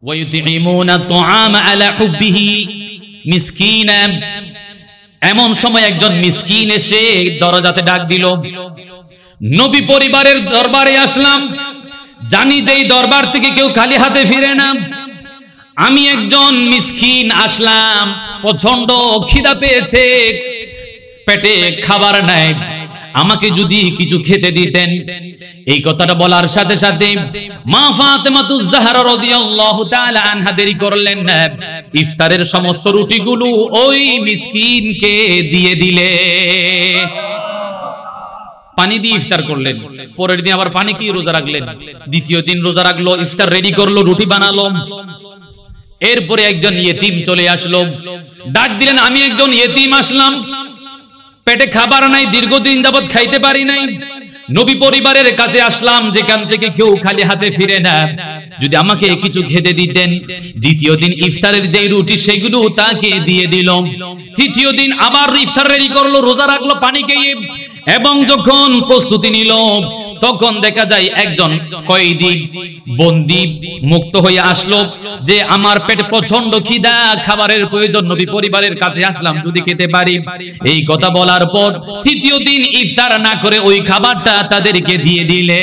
ওয়ায়ুতিমুনা তুআমা আলা হুব্বিহি মিসকিনা। এমন সময় একজন মিসকিন এসে দরজাতে ডাক দিল, নবী পরিবারের দরবারে আসলাম, জানি যে এই দরবার থেকে কেউ খালি হাতে ফিরে না। আমি একজন মিসকিন আসলাম, প্রচন্ড খিদা পেয়েছে, পেটে খাবার নাই, আমাকে যদি কিছু খেতে দিতেন। এই কথাটা বলার সাথে সাথে মা ফাতেমাতুজ জাহরা রাদিয়াল্লাহু তাআলা আনহা দেরি করলেন না, ইফতারের সমস্ত রুটিগুলো ওই মিসকিনকে দিয়ে দিলে। পানি দিয়ে ইফতার করলেন, পরের দিন আবার পানি কি রোজা রাখলেন, দ্বিতীয় দিন রোজা রাখলো, ইফতার রেডি করলো, রুটি বানালো। এরপরে একজন ইয়েতিম চলে আসলো, ডাক দিলেন, আমি একজন ইয়েতিম আসলাম, পেটে খাবার নাই, দীর্ঘদিন যাবত খাইতে পারি নাই, নবী পরিবারের কাছে আসলাম যেখান থেকে কেউ খালি হাতে ফিরে না, যদি আমাকে কিছু খেতে দিতেন। দ্বিতীয় দিন ইফতারের যে রুটি সেগুলো তাকে দিয়ে দিল। তৃতীয় দিন আবার ইফতার রেডি করলো, রোজা রাখলো পানি খেয়ে, এবং যখন প্রস্তুতি নিল তখন দেখা যায় একজন কয়েদি বন্দী মুক্ত হয়ে আসলো, যে আমার পেটে প্রচন্ড খিদা, খাবারের প্রয়োজন, নবী পরিবারের কাছে আসলাম, যদি খেতে পারি। এই কথা বলার পর তৃতীয় দিন ইফতার না করে ওই খাবারটা তাদেরকে দিয়ে দিলে।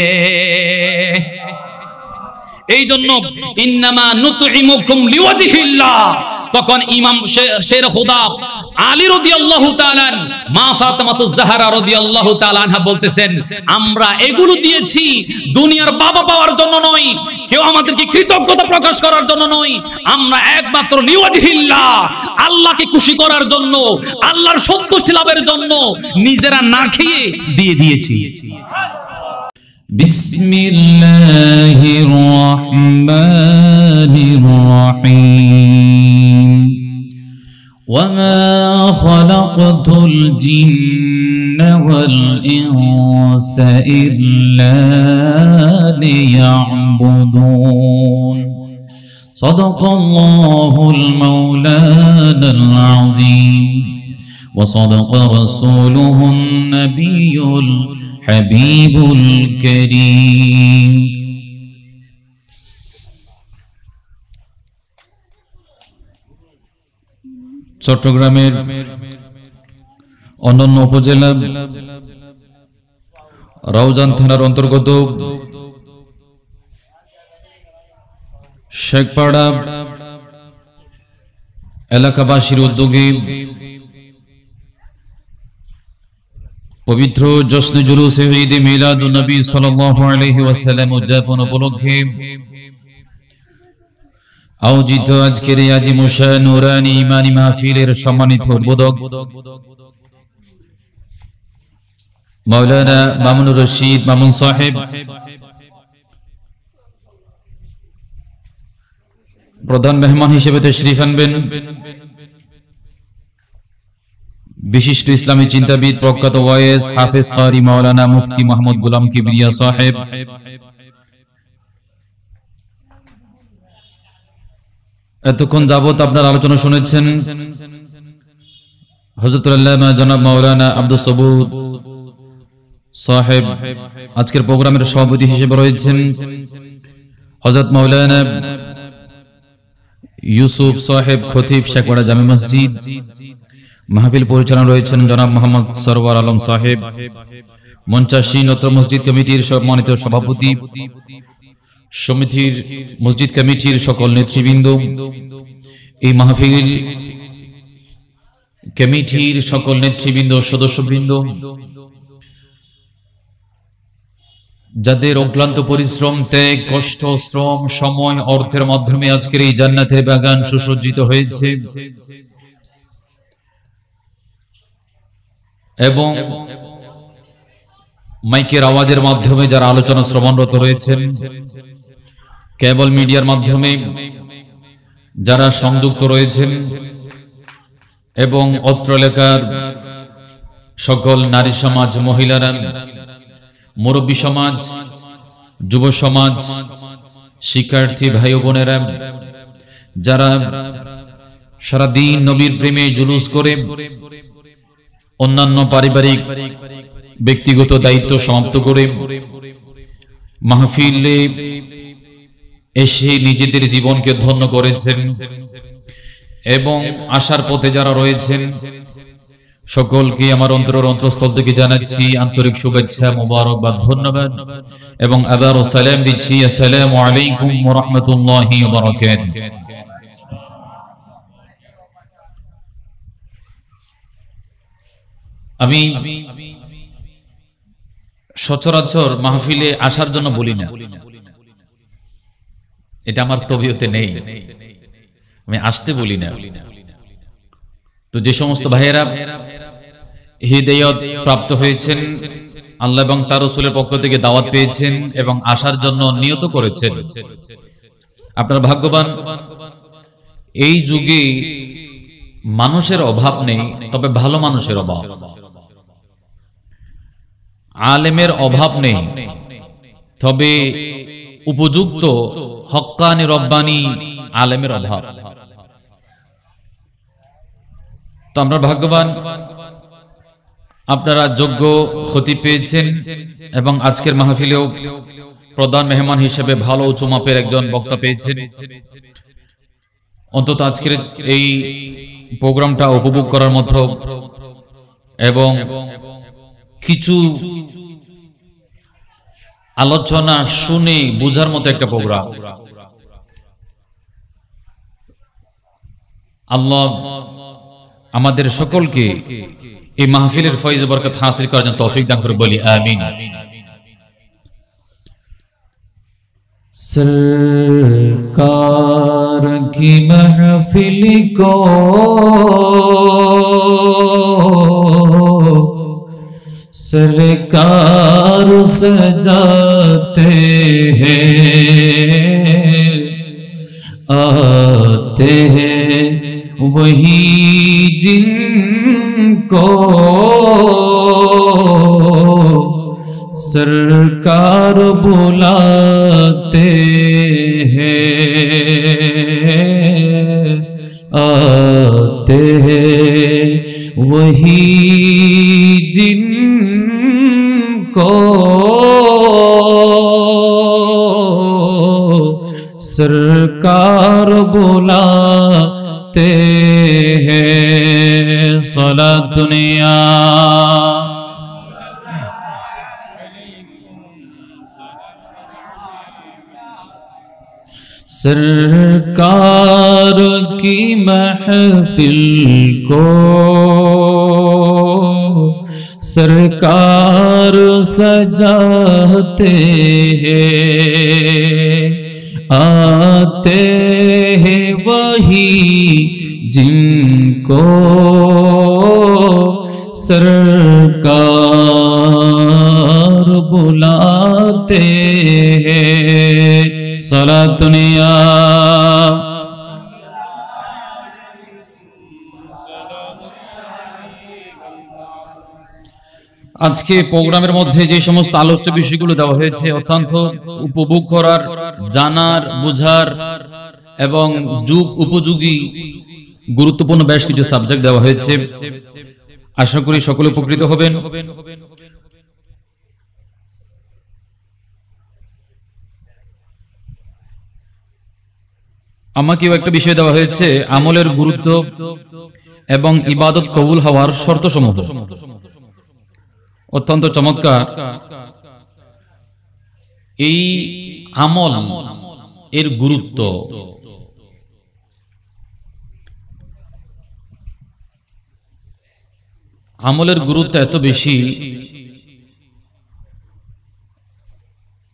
এই জন্য ইন্নামা নুতইমুকুম লিওয়াজহিল্লাহ, তখন ইমাম শের খুদা আলী রাদিয়াল্লাহু তাআলা মা ফাতেমাতুজ জাহরা রাদিয়াল্লাহু তাআলা আনহা বলতেছেন, আমরা এগুলো দিয়েছি দুনিয়ার বাবা পাওয়ার জন্য নয়, কেউ আমাদেরকে কৃতজ্ঞতা প্রকাশ করার জন্য নয়, আমরা একমাত্র লিওয়াজহিল্লাহ, আল্লাহকে খুশি করার জন্য, আল্লাহর সন্তুষ্টি লাভের জন্য নিজেরা না খেয়ে দিয়ে দিয়েছি। বিসমিল্লাহির রহমানির রহিম। ওয়ামা খালাকতুল জিন্না ওয়াল ইনসা ইল্লা লিয়াবুদুন। সাদাকাল্লাহুল মাওলানাল আযীম ওয়া সাদাকা রাসূলুহুন নাবিয়্যুল হাবিবুল কারীম। চট্টগ্রামের অন্যান্য উপজেলা রাউজান থানার অন্তর্গত শেখপাড়া এলাকাবাসীর উদ্যোগে পবিত্র জশ্নে জুলুসে ঈদে মিলাদুন নবী সাল্লাল্লাহু আলাইহি ওয়াসাল্লাম উদযাপন উপলক্ষে আয়োজিত আজকের এই আজিমুশান নুরানি ইমানি মাহফিলের সম্মানিত উদ্বোধক মাওলানা মামুনুর রশিদ মামুন সাহেব, প্রধান মেহমান হিসেবে তশরিফ আনবেন বিশিষ্ট ইসলামী চিন্তাবিদ প্রখ্যাত ওয়াইজ হাফেজ কারি মাওলানা মুফতি মোহাম্মদ গোলাম কিবরিয়া সাহেব, এতক্ষণ যাবত আপনার আলোচনা শুনেছেন হযরতুল আল্লামা জনাব মাওলানা আব্দুস সবুর সাহেব। আজকের প্রোগ্রামের সভাপতি হিসেবে রয়েছেন হযরত মাওলানা ইউসুফ সাহেব খতিব শেখপাড়া জামে মসজিদ। মাহফিল পরিচালনা রয়েছেন জনাব মোহাম্মদ সরওয়ার আলম সাহেব, মঞ্চাসীন নতুন মসজিদ কমিটির সম্মানিত সভাপতি, সমিতির মসজিদ কমিটির সকল নেতৃবৃন্দ, এই মাহফিল কমিটির সকল নেতৃবৃন্দ, সদস্যবৃন্দ, যাদের অক্লান্ত পরিশ্রম, ত্যাগ, কষ্ট, শ্রম, সময়, অর্থের মাধ্যমে আজকের এই জান্নাতের বাগান সুসজ্জিত হয়েছে, এবং মাইকের আওয়াজের মাধ্যমে যারা আলোচনা শ্রবণরত রয়েছেন, কেবল মিডিয়ার মাধ্যমে যারা সংযুক্ত রয়েছেন, এবং অত্র এলাকার সকল নারী সমাজ, মহিলারা, মুরব্বী সমাজ, যুব সমাজ, শিক্ষার্থী ভাই ও বোনেরা, যারা সারাদিন নবীর প্রেমে জুলুস করে অন্যান্য পারিবারিক ব্যক্তিগত দায়িত্ব সমাপ্ত করে মাহফিলে এসে নিজেদের জীবনকে ধন্য করেছেন এবং আসার পথে যারা রয়েছেন সকলকে আমার অন্তরের অন্তঃস্থল থেকে জানাচ্ছি আন্তরিক শুভেচ্ছা, মোবারকবাদ, ধন্যবাদ এবং আবারও সালাম দিচ্ছি, আসসালামু আলাইকুম ওয়া রাহমাতুল্লাহি ওয়া বারাকাতুহু। আমি সচরাচর মাহফিলে আসার জন্য বলি না, এটা আমার তবিয়তে নেই, আমি আসতে বলি না। তো যে সমস্ত ভাইয়েরা হিদায়াত প্রাপ্ত হয়েছেন, আল্লাহ এবং তার রাসূলের পক্ষ থেকে দাওয়াত পেয়েছেন এবং আসার জন্য নিয়ত করেছেন, আপনারা ভাগ্যবান। এই যুগে মানুষের অভাব নেই, তবে ভালো মানুষের অভাব। আলেমের অভাব নেই, তবে উপযুক্ত হক্কানি রব্বানি আলেমের অভাব। তো আমরা ভাগ্যবান, আপনারা যোগ্য খতিব পেয়েছেন এবং আজকের মাহফিলেও প্রধান মেহমান হিসেবে ভালো উঁচু মাপের একজন বক্তা পেয়েছেন। অন্তত আজকের এই প্রোগ্রামটা উপভোগ করার মতো এবং কিছু আলোচনা শুনে বোঝার মতো একটা প্রোগ্রাম। আল্লাহ আমাদের সকলকে এই মাহফিলের ফয়েজ বরকত হাসিল করার জন্য তৌফিক দান করে, বলি আমিন। सरकार की महफिल को सरकार सजाते हैं, आते हैं वही जिनको सरकार बुलाते हैं, आते हैं वही जिनको सरकार बुलाते हैं। सलात दुनिया सरकार की महफिल को सरकार सजाते हैं, आते हैं वही जिनको सरकार बुलाते हैं। सलात दुनिया আজকে প্রোগ্রামের মধ্যে যে সমস্ত আলোচ্য বিষয়গুলো দেওয়া হয়েছে অত্যন্ত উপভোগ করার, জানার, বোঝার এবং যুগ উপযোগী গুরুত্বপূর্ণ বেশ কিছু সাবজেক্ট দেওয়া হয়েছে। আশা করি সকলে উপকৃত হবেন। আমাকেও একটা বিষয় দেওয়া হয়েছে, আমলের গুরুত্ব এবং ইবাদত কবুল হওয়ার শর্তসমূহ। অত্যন্ত চমৎকার। এই আমল এর গুরুত্ব, আমলের গুরুত্ব এত বেশি,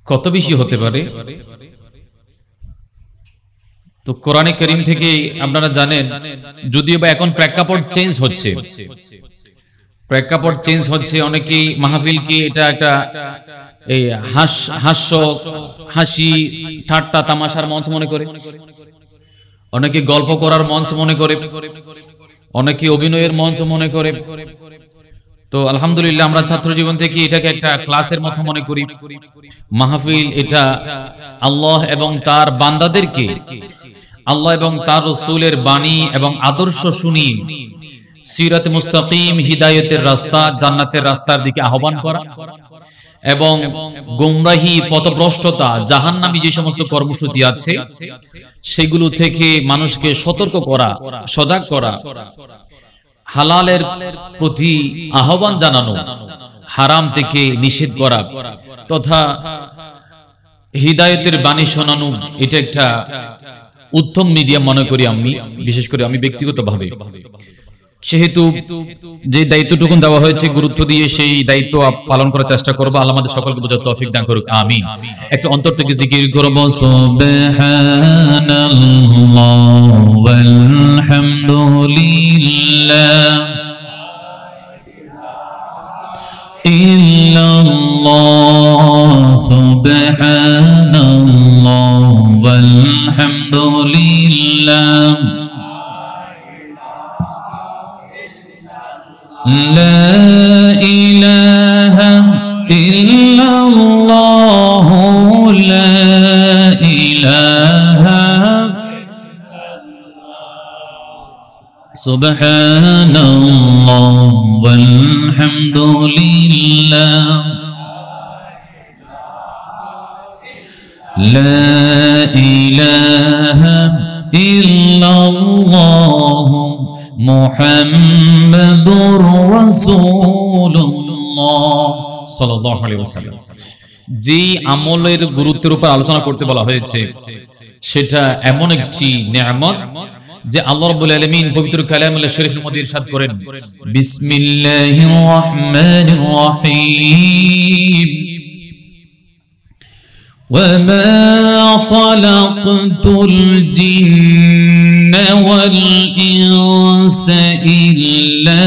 কত বেশি হতে পারে? তো কোরআনে কারীম থেকে আপনারা জানেন, যদিও বা এখন প্রেক্ষাপট চেঞ্জ হচ্ছে, প্রেক্ষাপট চেঞ্জ হচ্ছে। অনেকেই মাহফিলকে এটা একটা এই হাস্য, হাসি, ঠাট্টা, তামাশার মঞ্চ মনে করে, অনেকে গল্প করার মঞ্চ মনে করে, অনেকে অভিনয়ের মঞ্চ মনে করে। তো আলহামদুলিল্লাহ আমরা ছাত্র জীবন থেকে এটাকে একটা ক্লাসের মতো মনে করি। মাহফিল এটা আল্লাহ এবং তার বান্দাদেরকে আল্লাহ এবং তার রাসূলের বাণী এবং আদর্শ শুনিয়ে সিরাতে মুস্তাকিম, হিদায়াতের রাস্তা, জান্নাতের রাস্তার দিকে আহ্বান করা এবং গোমরাহি, পথভ্রষ্টতা, জাহান্নামী যে সমস্ত কর্মসূচি আছে সেগুলো থেকে মানুষকে সতর্ক করা, সজাগ করা, হালালের প্রতি আহ্বান জানানো, হারাম থেকে নিষেধ করা তথা হিদায়াতের বাণী শোনানো, এটা একটা উত্তম মিডিয়াম মনে করি আমি, বিশেষ করে আমি ব্যক্তিগতভাবে। সেহেতু যে দায়িত্বটুকু দেওয়া হয়েছে গুরুত্ব দিয়ে সেই দায়িত্ব পালন করার চেষ্টা করবো। আল্লাহ আমাদের সকলকে বোঝার তৌফিক দান করুক, আমিন। একটু অন্তর থেকে জিকির করব, সুবহানাল্লাহ ওয়ালহামদুলিল্লাহ ইল্লাল্লাহ, সুবহানাল্লাহ ওয়ালহামদুলিল্লাহ لا إله إلا الله لا إله سبحان الله والحمد لله لا إله إلا الله মুহাম্মাদুর রাসূলুল্লাহ সাল্লাল্লাহু আলাইহি ওয়াসাল্লাম। যে আমলের গুরুত্বের উপর আলোচনা করতে বলা হয়েছে সেটা এমন একটি নিয়ামত যে আল্লাহ রাব্বুল আলামিন পবিত্র কালামুল শরীফের মধ্যে ইরশাদ করেন, বিসমিল্লাহির রহমানির রহিম وما خلقت الجن والإنس إلا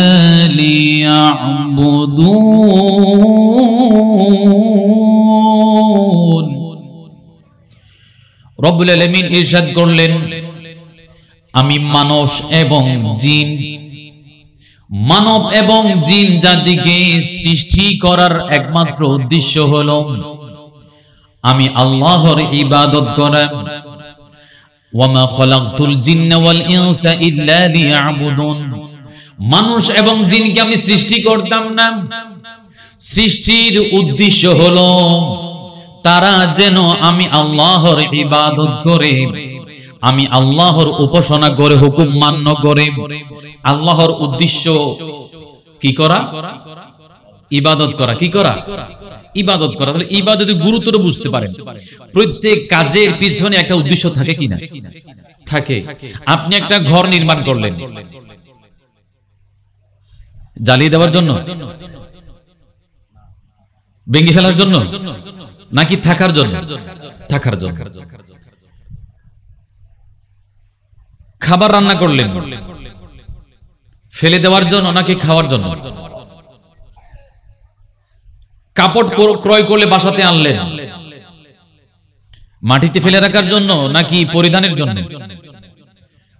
ليعبدون। রব্বুল আলামিন ইরশাদ করলেন, আমি মানব এবং জিন জাতিকে সৃষ্টি করার একমাত্র উদ্দেশ্য হলো আমি আল্লাহর ইবাদত করা। ওয়ামা খালাকতুল জিন্না ওয়াল ইনসা ইল্লা লিয়াবুদুন, মানুষ এবং জিনকে আমি সৃষ্টি করতাম না, সৃষ্টির উদ্দেশ্য হলো তারা যেন আমি আল্লাহর ইবাদত করে, আমি আল্লাহর উপাসনা করে, হুকুম মান্য করে। আল্লাহর উদ্দেশ্য কি করা? ইবাদত করা। কি করা? ইবাদত করা। তাহলে ইবাদতের গুরুত্বটা বুঝতে পারেন। প্রত্যেক কাজের পিছনে একটা উদ্দেশ্য থাকে কিনা? থাকে। আপনি একটা ঘর নির্মাণ করলেন জ্বালিয়ে দেওয়ার জন্য, ভেঙে ফেলার জন্য, নাকি থাকার জন্য? থাকার জন্য। খাবার রান্না করলেন ফেলে দেওয়ার জন্য নাকি খাওয়ার জন্য? কাপড় ক্রয় করলে বাসাতে আনলেন মাটিতে ফেলে রাখার জন্য নাকি পরিধানের জন্য?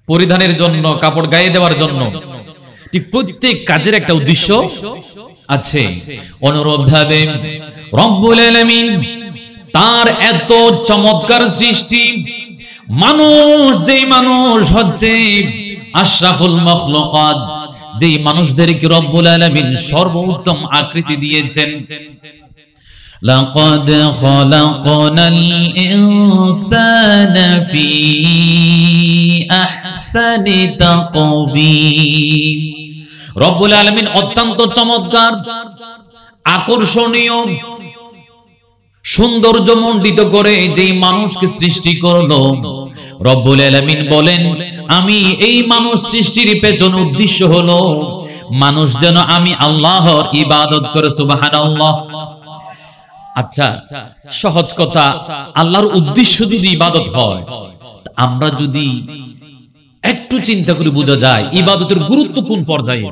পরিধানের জন্য, কাপড় গায়ে দেওয়ার জন্য। ঠিক প্রত্যেক কাজের একটা উদ্দেশ্য আছে। অনুরূপভাবে রব্বুল আলামিন তার এত চমৎকার সৃষ্টি, মানুষ যেই মানুষ হচ্ছে আশরাফুল মাখলুকাত, যেই মানুষদেরকে রব্বুল আলামিন সর্বোত্তম আকৃতি দিয়েছেন। লাকাদ খালাকনাল ইনসানা ফি আহসানি তাকওয়িম। রব্বুল আলামিন অত্যন্ত চমৎকার, আকর্ষণীয়, সৌন্দর্যমণ্ডিত করে যেই মানুষকে সৃষ্টি করলো, রব্বুল আলামিন বলেন আমি এই মানুষ সৃষ্টির পেছন উদ্দেশ্য হলো মানুষ যেন আমি আল্লাহর ইবাদত করে। সুবহানাল্লাহ। আচ্ছা, সহজ কথা, আল্লাহর উদ্দেশ্য যদি ইবাদত হয়, আমরা যদি একটু চিন্তা করে বোঝা যায় ইবাদতের গুরুত্ব কোন পর্যায়ে।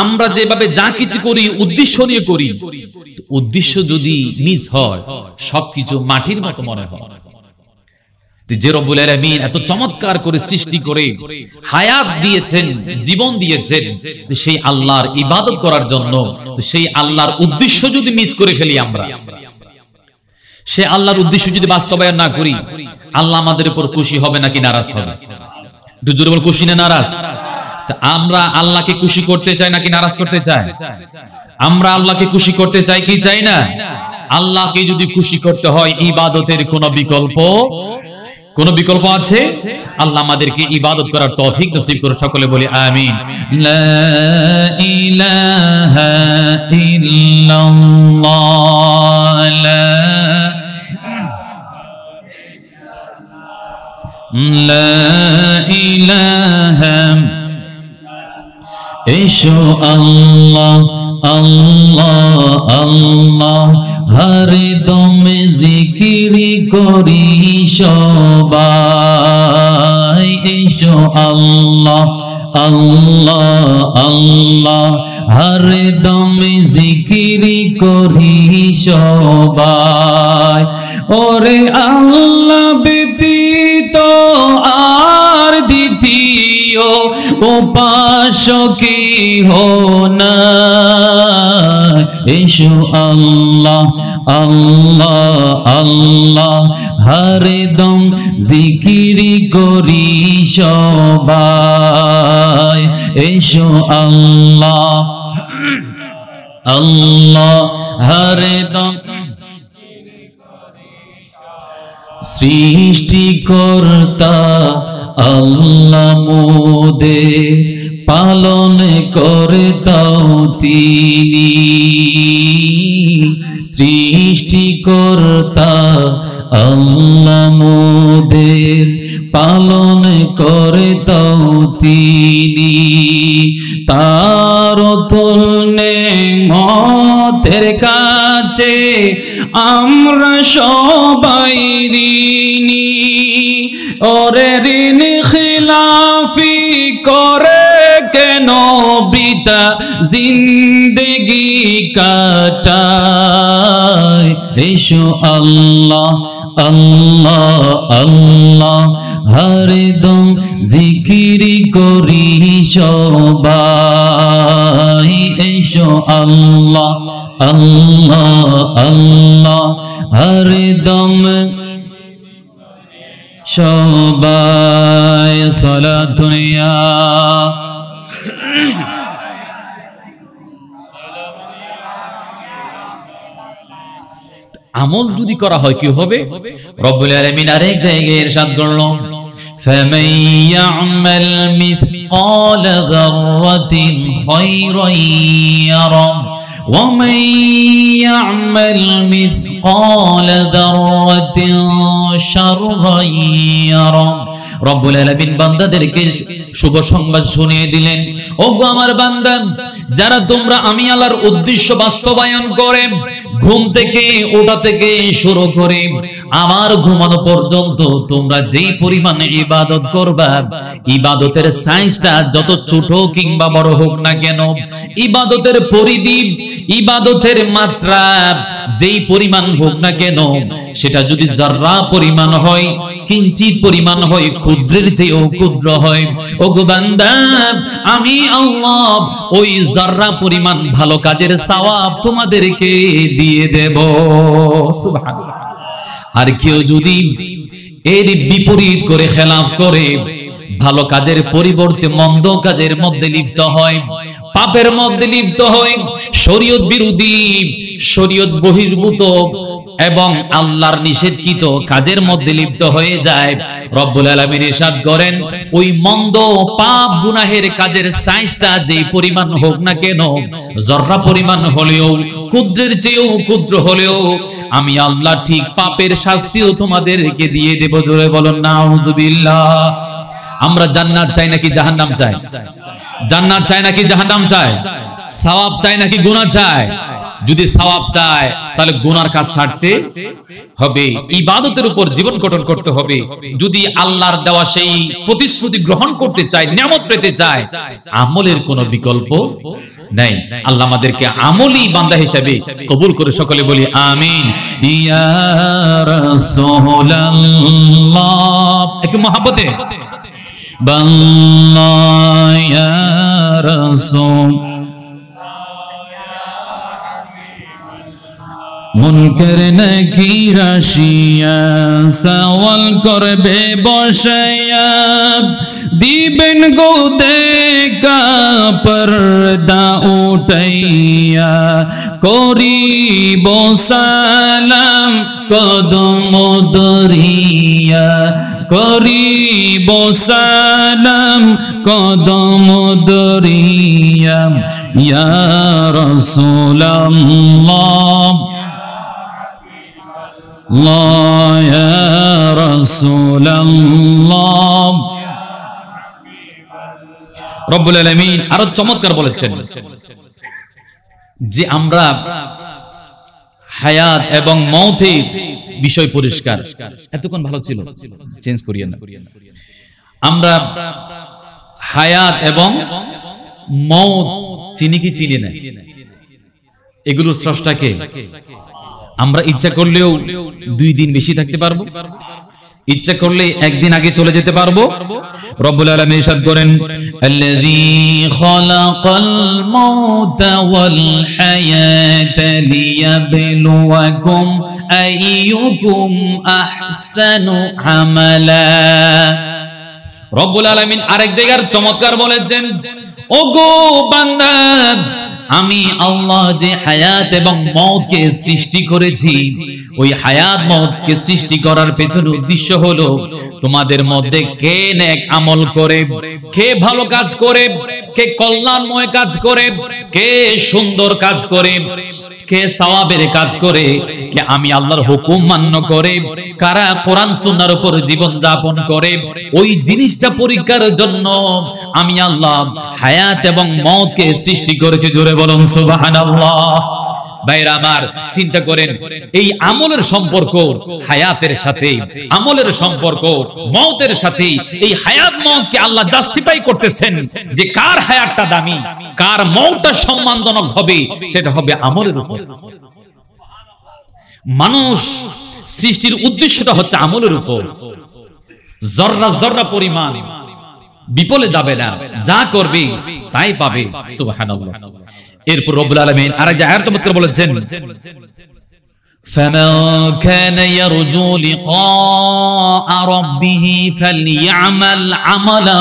আমরা যেভাবে যা কিছু করি উদ্দেশ্য নিয়ে করি, উদ্দেশ্য যদি মিস হয় সবকিছু মাটির মতো মনে হয়। যে রব্বুল আলামিন এত চমৎকার করে সৃষ্টি করে হায়াত দিয়েছেন, জীবন দিয়েছেন, সেই আল্লাহর ইবাদত করার জন্য, সেই আল্লাহর উদ্দেশ্য যদি মিস করে ফেলি আমরা, সে আল্লাহর উদ্দেশ্য যদি বাস্তবায়ন না করি, আল্লাহ আমাদের উপর খুশি হবে নাকি নারাজ হবে? একটু জোরে বল, খুশি না নারাজ? আমরা আল্লাহকে খুশি করতে চাই নাকি নারাজ করতে চাই? আমরা আল্লাহকে খুশি করতে চাই কি চাই না? আল্লাহকে যদি খুশি করতে হয় ইবাদতের কোনো বিকল্প আছে? আল্লাহ আমাদেরকে ইবাদত করার তৌফিক নসিব করে, সকলে বলি আমিন। লা ইলাহা ইল্লাল্লাহ, লা ইলাহা। এসো আল্লাহ আল্লাহ আল্লাহ, হরদম জিকির করি সবাই। এসো আল্লাহ আল্লাহ আল্লাহ, হরদম জিকির করি সবাই। ওরে আল্লাহ ব্যতীত আর দ্বিতীয় উপাস্য কেহ নাই। এসো আল্লাহ আল্লাহ আল্লাহ, হরদম জিকির করি সবাই। এসো আল্লাহ আল্লাহ, হরদম সৃষ্টিকর্তা আল্লাহ মোদের পালন করে তাও তিনি। সৃষ্টিকর্তা আল্লাহ মোদের পালন করে তাও তিনি। তার নেমতের কাছে আমরা সবাই ঋণী। ওরে ঋণ খিলাফি করে কেন বৃথা জিন্দেগি কাটায়। এসো আল্লাহ আল্লাহ আল্লাহ, হরদম জিকির করি সবাই। এসো আল্লাহ আল্লাহ আল্লাহ, হরদম সবাই। সালাতুন ইয়া আমল যদি করা হয় কি হবে? রব্বুল আলামিন আরেক জায়গায় ইরশাদ করলো, فمن يعمل مثقال ذرة خيرا يره ومن يعمل مثقال ذرة شرا يره। রব্বুল আলামিন বান্দাদেরকে শুভ সংবাদ শুনিয়ে দিলেন, ওগো আমার বান্দা, যারা তোমরা আমি আল্লাহর উদ্দেশ্য বাস্তবায়ন করে ঘুম থেকে ওঠা থেকে শুরু করে আমার ঘুমানো পর্যন্ত তোমরা যেই পরিমাণে ইবাদত করবা, ইবাদতের সাইজটা যত ছোট কিংবা বড় হোক না কেন, ইবাদতের পরিধি, ইবাদতের মাত্রা যেই পরিমাণ হোক না কেন, সেটা যদি যারা পরিমাণ হয়, কিঞ্চিত পরিমাণ হয়, ক্ষুদ্রের চেয়েও ক্ষুদ্র হয়, ওগো বান্দা আমি আল্লাহ ওই যারা পরিমাণ ভালো কাজের সওয়াব তোমাদেরকে দিয়ে দেব। সুবহানাল্লাহ। আর কেউ যদি এর বিপরীত করে, খেলাফ করে, ভালো কাজের পরিবর্তে মন্দ কাজের মধ্যে লিপ্ত হয়, পাপের মধ্যে লিপ্ত হয়, শরীয়ত বিরোধী, শরীয়ত বহির্ভূত এবং আল্লাহর নিষেধকৃত কাজের মধ্যে লিপ্ত হয়ে যায়, রব্বুল আলামিন ইরশাদ করেন, ওই মন্দ পাপ গুনাহের কাজের সাইজটা যেই পরিমাণ হোক না কেন, জররা পরিমাণ হলেও, ক্ষুদ্রের চেয়েও ক্ষুদ্র হলেও, আমি আল্লাহ ঠিক পাপের শাস্তিও তোমাদেরকে দিয়ে দেব। জোরে বলুন নাউজুবিল্লাহ। আমরা জান্নাত চাই নাকি জাহান্নাম চাই? জান্নাত চাই নাকি জাহান্নাম চাই? সওয়াব চাই নাকি গুনাহ চাই? যদি সওয়াব চায় তাহলে গুনার কাজ ছাড়তে হবে, ইবাদতের উপর জীবন গঠন করতে হবে। যদি আল্লাহর দেওয়া সেই প্রতিশ্রুতি গ্রহণ করতে চায়, নিয়ামত পেতে চায়, আমলের কোনো বিকল্প নাই। আল্লাহ আমাদেরকে আমলি বান্দা হিসেবে কবুল করে, সকলে বলি আমিন। ইয়া রাসূলুল্লাহ, একটু মহব্বতে বাল্লাহ ইয়া রাসূল মুনকার নাকির আসিয়া সওয়াল করবে বসায়া দিবেন গো দেখা পর্দা উঠাইয়া করিব সালাম কদম ধরিয়া করিব সালাম কদম ধরিয়া ইয়া রাসূলুল্লাহ ইয়া রাসূলুল্লাহ। রব্বুল আলামিন আরো চমৎকার বলেছেন যে আমরা হায়াত এবং মওতের বিষয় পরিষ্কার। এতক্ষণ ভালো ছিল, চেঞ্জ করিয়েন না। আমরা হায়াত এবং মওত চিনি কি চিনি না, এগুলোর স্রষ্টাকে। আমরা ইচ্ছা করলেও 2 দিন বেশি থাকতে পারবো, ইচ্ছা করলে একদিন আগে চলে যেতে পারবো। রব্বুল আলামিন ইরশাদ করেন আল্লাযী খালাকাল মাউতা ওয়াল হায়াতা লিয়াবলুয়াকুম আইয়ুকুম আহসানু আমালা। রব্বুল আলামিন আরেক জায়গার চমৎকার বলেছেন, ওগো বান্দা, আমি আল্লাহ যে হায়াত এবং মওতকে সৃষ্টি করেছি, ওই হায়াত মওতকে সৃষ্টি করার পেছনে উদ্দেশ্য হলো তোমাদের মধ্যে কে নেক আমল করে, কে ভালো কাজ করে, কে কল্যাণময় কাজ করে, কে সুন্দর কাজ করে, কে সওয়াবের কাজ করে, কে আমি আল্লাহর হুকুম মান্য করে, কারা কোরআন সুন্নাহর উপর জীবন যাপন করে, ওই জিনিসটা পরীক্ষার জন্য আমি আল্লাহ হায়াত এবং মওতকে সৃষ্টি করেছি। জোরে বলুন সুবহানাল্লাহ। ভাইরা আমার, চিন্তা করেন এই আমলের সম্পর্ক হায়াতের সাথে, আমলের সম্পর্ক মওতের সাথে। এই হায়াত মওতকে আল্লাহ জাস্টিফাই করতেছেন যে কার হায়াতটা দামি, কার মওতটা সম্মানজনক হবে, সেটা হবে আমলের উপর। মানুষ সৃষ্টির উদ্দেশ্যটা হচ্ছে আমলের উপর। জর্রা জর্রা পরিমাণ বিপলে যাবে না, যা করবে তাই পাবে। সুবহানাল্লাহ। এরপর রব্বুল আলামিন আরেক আয়াত চমৎকার বলেছেন, فمن كان يرجو لقاء ربه فليعمل عملا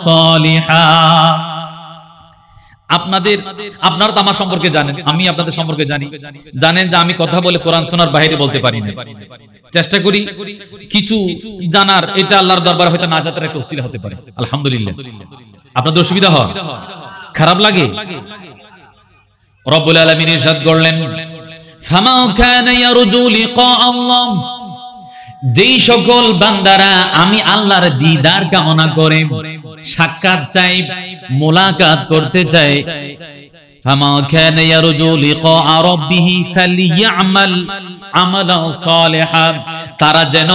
صالحا। আপনারা তো আমার সম্পর্কে জানেন, আমি আপনাদের সম্পর্কে জানি। জানেন যে আমি কথা বলে কোরআন শোনার বাইরে বলতে পারি না, চেষ্টা করি কিছু জানার। এটা আল্লাহর দরবারে হয়তো নাজাতের একটা ওসিলা হতে পারে। আলহামদুলিল্লাহ। আপনাদের অসুবিধা হয়, খারাপ লাগে? রব্বুল আলামিন ইরশাদ করলেন, ফামান কানা ইয়ারজু লিকা আল্লাহ, যেই সকল বান্দারা আমি আল্লাহর দিদার কামনা করে, সাক্ষাৎ চাই, মোলাকাত করতে চাই, ফামান কানা ইয়ারজু লিকা রাব্বিহি ফালিয়ামাল আমালান সালিহান, তারা যেন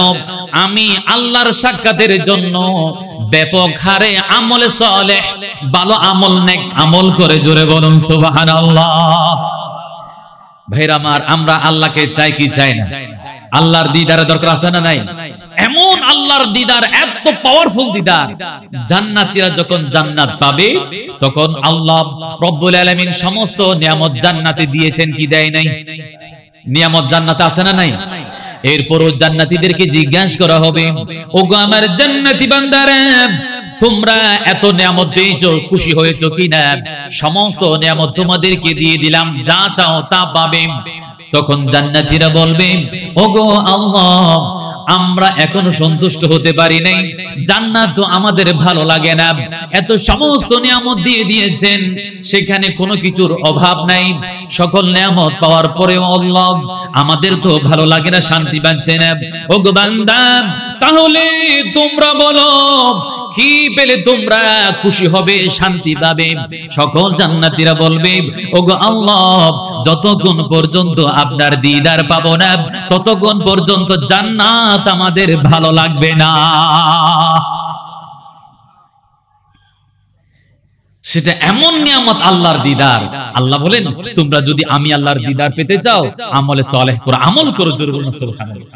আমি আল্লাহর সাক্ষাতের জন্য ব্যাপক হারে আমলে সালেহ, ভালো আমল, নেক আমল করে। জোরে বলুন সুবহানাল্লাহ। ভাইরা আমার, আমরা আল্লাহকে চাই কি চাই না? আল্লাহর দিদারের দরকার আছে না নাই? এমন আল্লাহর দিদার, এত পাওয়ারফুল দিদার, জান্নাতীরা যখন জান্নাত পাবে তখন আল্লাহ রব্বুল আলামিন সমস্ত নিয়ামত জান্নাতে দিয়েছেন কি দেয় নাই? নিয়ামত জান্নাতে আছে না নাই? এরপরও জান্নাতীদেরকে জিজ্ঞাসা করা হবে, ওগো আমার জান্নাতি বান্দারা, তোমরা এত নিয়ামত পেয়েছো, খুশি হয়েছো কিনা? সমস্ত নিয়ামত তোমাদেরকে দিয়ে দিলাম, যা চাও তা পাবে। তখন জান্নাতীরা বলবে, ওগো আল্লাহ, আমরা এখনো সন্তুষ্ট হতে পারি নাই, জান্নাত তো আমাদের ভালো লাগে না, এত সমস্ত নিয়ামত দিয়ে দিয়েছেন, সেখানে কোনো কিছুর অভাব নাই, সকল নিয়ামত পাওয়ার পরেও আল্লাহ আমাদের তো ভালো লাগে না, শান্তি পাচ্ছে না। ওগো বান্দা, তাহলে তোমরা বলো কি পেলে তোমরা খুশি হবে, শান্তি পাবে? সকল জান্নাতীরা বলবে, ওগো আল্লাহ, যতক্ষণ পর্যন্ত আপনার দিদার পাবো না ততক্ষণ পর্যন্ত জান্নাত আমাদের ভালো লাগবে না। সেটা এমন নিয়ামত আল্লাহর দিদার। আল্লাহ বলেন, তোমরা যদি আমি আল্লাহর দিদার পেতে চাও, আমলে সালেহ করো, আমল করো। জোরে বলুন সুবহানাল্লাহ।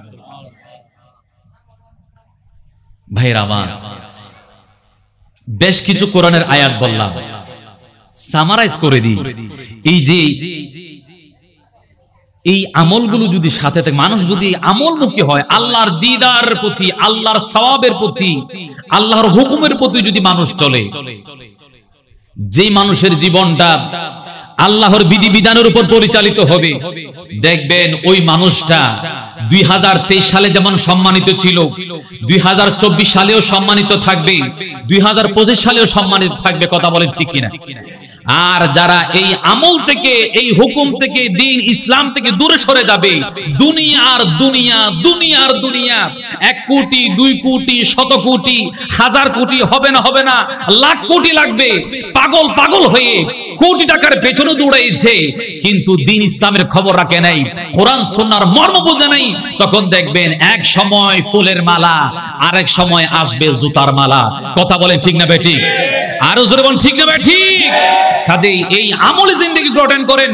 ভাইরা আমার, বেশ কিছু কোরআনের আয়াত বললাম, সামারাইজ করে দিই। এই যে এই আমলগুলো যদি সাথে থাকে, মানুষ যদি আমলমুখী হয়, আল্লাহর দিদার প্রতি, আল্লাহর সওয়াবের প্রতি, আল্লাহর হুকুমের প্রতি যদি মানুষ চলে, যে মানুষের জীবনটা আল্লাহর বিধিবিধানের উপর পরিচালিত হবে, দেখবেন ওই মানুষটা 2023 সালে যেমন সম্মানিত ছিল, 2024 সালেও সম্মানিত থাকবে, 2025 সালেও সম্মানিত থাকবে। কথা বলেন ঠিক কিনা? আর যারা এই আমল থেকে, এই হুকুম থেকে, দিন ইসলাম থেকে দূরে সরে যাবে, দুনিয়ার দুনিয়া, দুনিয়ার দুনিয়া, 1 কোটি 2 কোটি 100 কোটি 1000 কোটি হবে না, হবে না, লাখ কোটি লাগবে, পাগল পাগল হয়ে কোটি টাকার পেছনে দৌড়াইছে, কিন্তু দিন ইসলামের খবর রাখে নাই, কোরআন সুন্নাহর মর্ম বোঝে নাই। তখন দেখবেন এক সময় ফুলের মালা, আরেক সময় আসবে জুতার মালা। কথা বলেন ঠিক না বেঠিক? আরো জোরে বলেন ঠিক না বেঠিক? কাজেই এই আমলে জিন্দেগি গঠন করেন।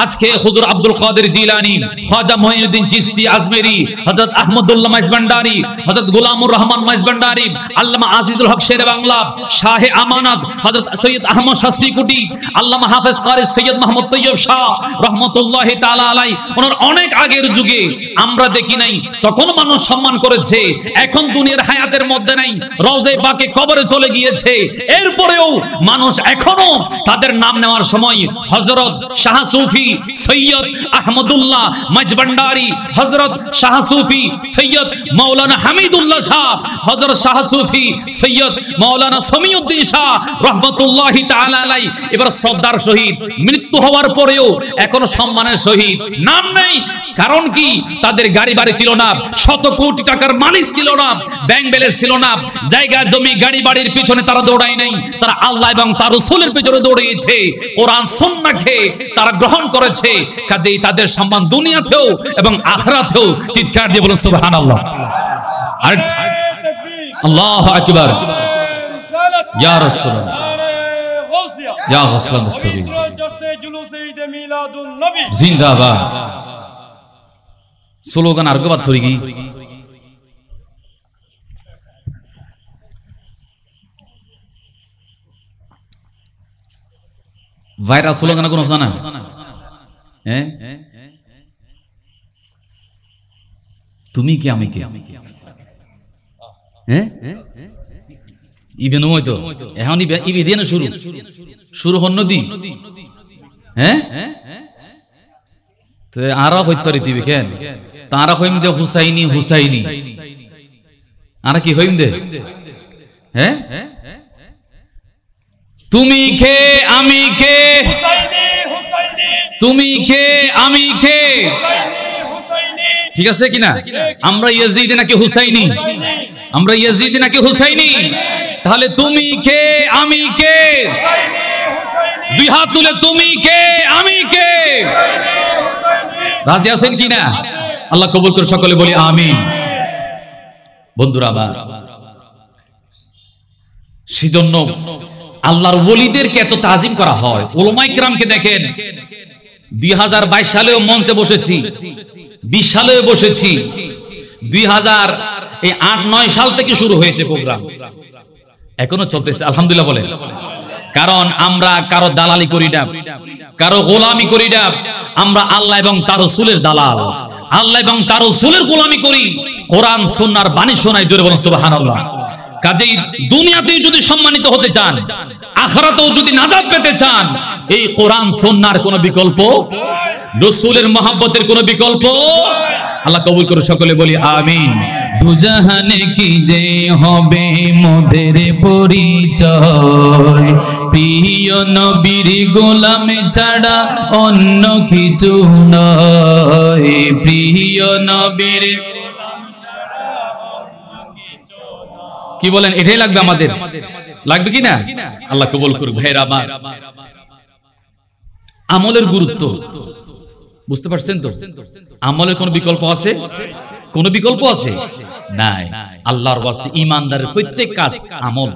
আজকে হুজুর আব্দুল কাদের জিলানী, খাজা মুঈনুদ্দিন চিশতি আজমেরি, হযরত আহমদুল্লাহ মাইজভান্ডারী, হযরত গোলামুর রহমান মাইজভান্ডারী, আল্লামা আজিজুল হক শেরে বাংলা, শাহে আমানত হযরত সৈয়দ আহমদ শাস্ত্রী কুটি, আল্লামা হাফেজ কারি সৈয়দ মোহাম্মদ তৈয়ব শাহ রহমাতুল্লাহি তাআলা আলাইহি, ওনার অনেক আগের যুগে আমরা দেখি নাই, তখন মানুষ সম্মান করেছে, এখন দুনিয়ার হায়াতের মধ্যে নাই, রওজায়ে পাকে কবরে চলে গিয়েছে, এরপরেও মানুষ এখনো তাদের নাম নেওয়ার সময় হযরত শাহ সুফি সৈয়দ আহমদুল্লাহ মাইজভান্ডারী, হযরত শাহ সুফি সৈয়দ মাওলানা হামিদুল্লাহ শাহ, হযরত শাহ সুফি সৈয়দ মাওলানা সমিউদ্দিন শাহ রহমাতুল্লাহি তাআলা আলাইহি, এবার শ্রদ্ধার সহিত মৃত্যু হওয়ার পরেও এখনো সম্মানের সহিত নাম নেই। কারণ কি? তাদের গাড়ি বাড়ি ছিল না, 100 কোটি টাকার মালিক ছিল না, ব্যাংক ব্যালেন্স ছিল না, জায়গা জমি গাড়ি বাড়ির পিছনে তারা দৌড়ায় নাই, তারা আল্লাহ এবং তার রাসূলের পিছনে দৌড়িয়েছে, কোরআন সুন্নাহকে তারা গ্রহণ করেছে। কাজেই তাদের সম্মান দুনিয়াতেও এবং আখিরাতেও। চিৎকার দিয়ে বলুন সুবহানাল্লাহ। আর আল্লাহু আকবার। ইয়া রাসূলুল্লাহ, ইয়া গাসলান মুস্তাকিম, জিন্দাবাদ। স্লোগান আর গবাত করি কি ভাইরাল স্লোগান কোন জানা? হ্যাঁ, তুমি কি আমি কি? হ্যাঁ, ইবেন ওই তো এখন ইবে দিয়ে না শুরু শুরু হন নদী। হ্যাঁ, তো আরা হইতে পারি দিবে কেন? তারা হইম দে হুসাইনি হুসাইনি, আরা কি হইম দে? হ্যাঁ, তুমি কে আমি কে, তুমি কে আমি কে, ঠিক আছে কিনা? আমরা ইয়াজিদি নাকি হুসাইনি? আমরা ইয়াজিদি নাকি হুসাইনি? তাহলে তুমি কে আমি কে, দুই হাত তুলে তুমি কে আমি কে, রাজি আছেন কিনা? আল্লাহ কবুল করে সকলে বলি আমিন। বন্ধুরা আমার, সেজন্য আল্লাহর ওলিদেরকে এত তাজিম করা হয়। উলামায়ে কিরামকে দেখেন, 2022 সালেও মঞ্চে বসেছি, 20 সালেও বসেছি, 2008-9 সাল থেকে শুরু হয়েছে প্রোগ্রাম, এখনো চলতেছে আলহামদুলিল্লাহ বলে। কারণ আমরা কারো দালালি করি না, কারো গোলামি করি না, আমরা আল্লাহ এবং তার রাসূলের দালাল, আল্লাহ এবং তার রাসূলের গোলামি করি, কোরআন সুন্নাহর বাণী শোনাই। জোরে বলুন সুবহানাল্লাহ। কাজেই দুনিয়াতেও যদি সম্মানিত হতে চান, আখিরাতেও যদি নাজাত পেতে চান, এই কোরআন সুন্নাহর কোনো বিকল্প, রাসূলের মহব্বতের কোনো বিকল্প। আল্লাহ কবুল করে সকলে বলি আমিন। দুজাহানে কি যে হবে মোদের পরিচয়, প্রিয় নবীর গোলাম ছাড়া অন্য কিছু নয়, প্রিয় নবীর। কি বলেন? এটাই লাগবে আমাদের, লাগবে কি না? আল্লাহ কবুল করুক। ভাইরা আমার, আমলের গুরুত্ব বুঝতে পারছেন তো? আমলের কোন বিকল্প আছে? কোন বিকল্প আছে? নাই। আল্লাহর ওয়াস্তে ঈমানদারের প্রত্যেক কাজ আমল।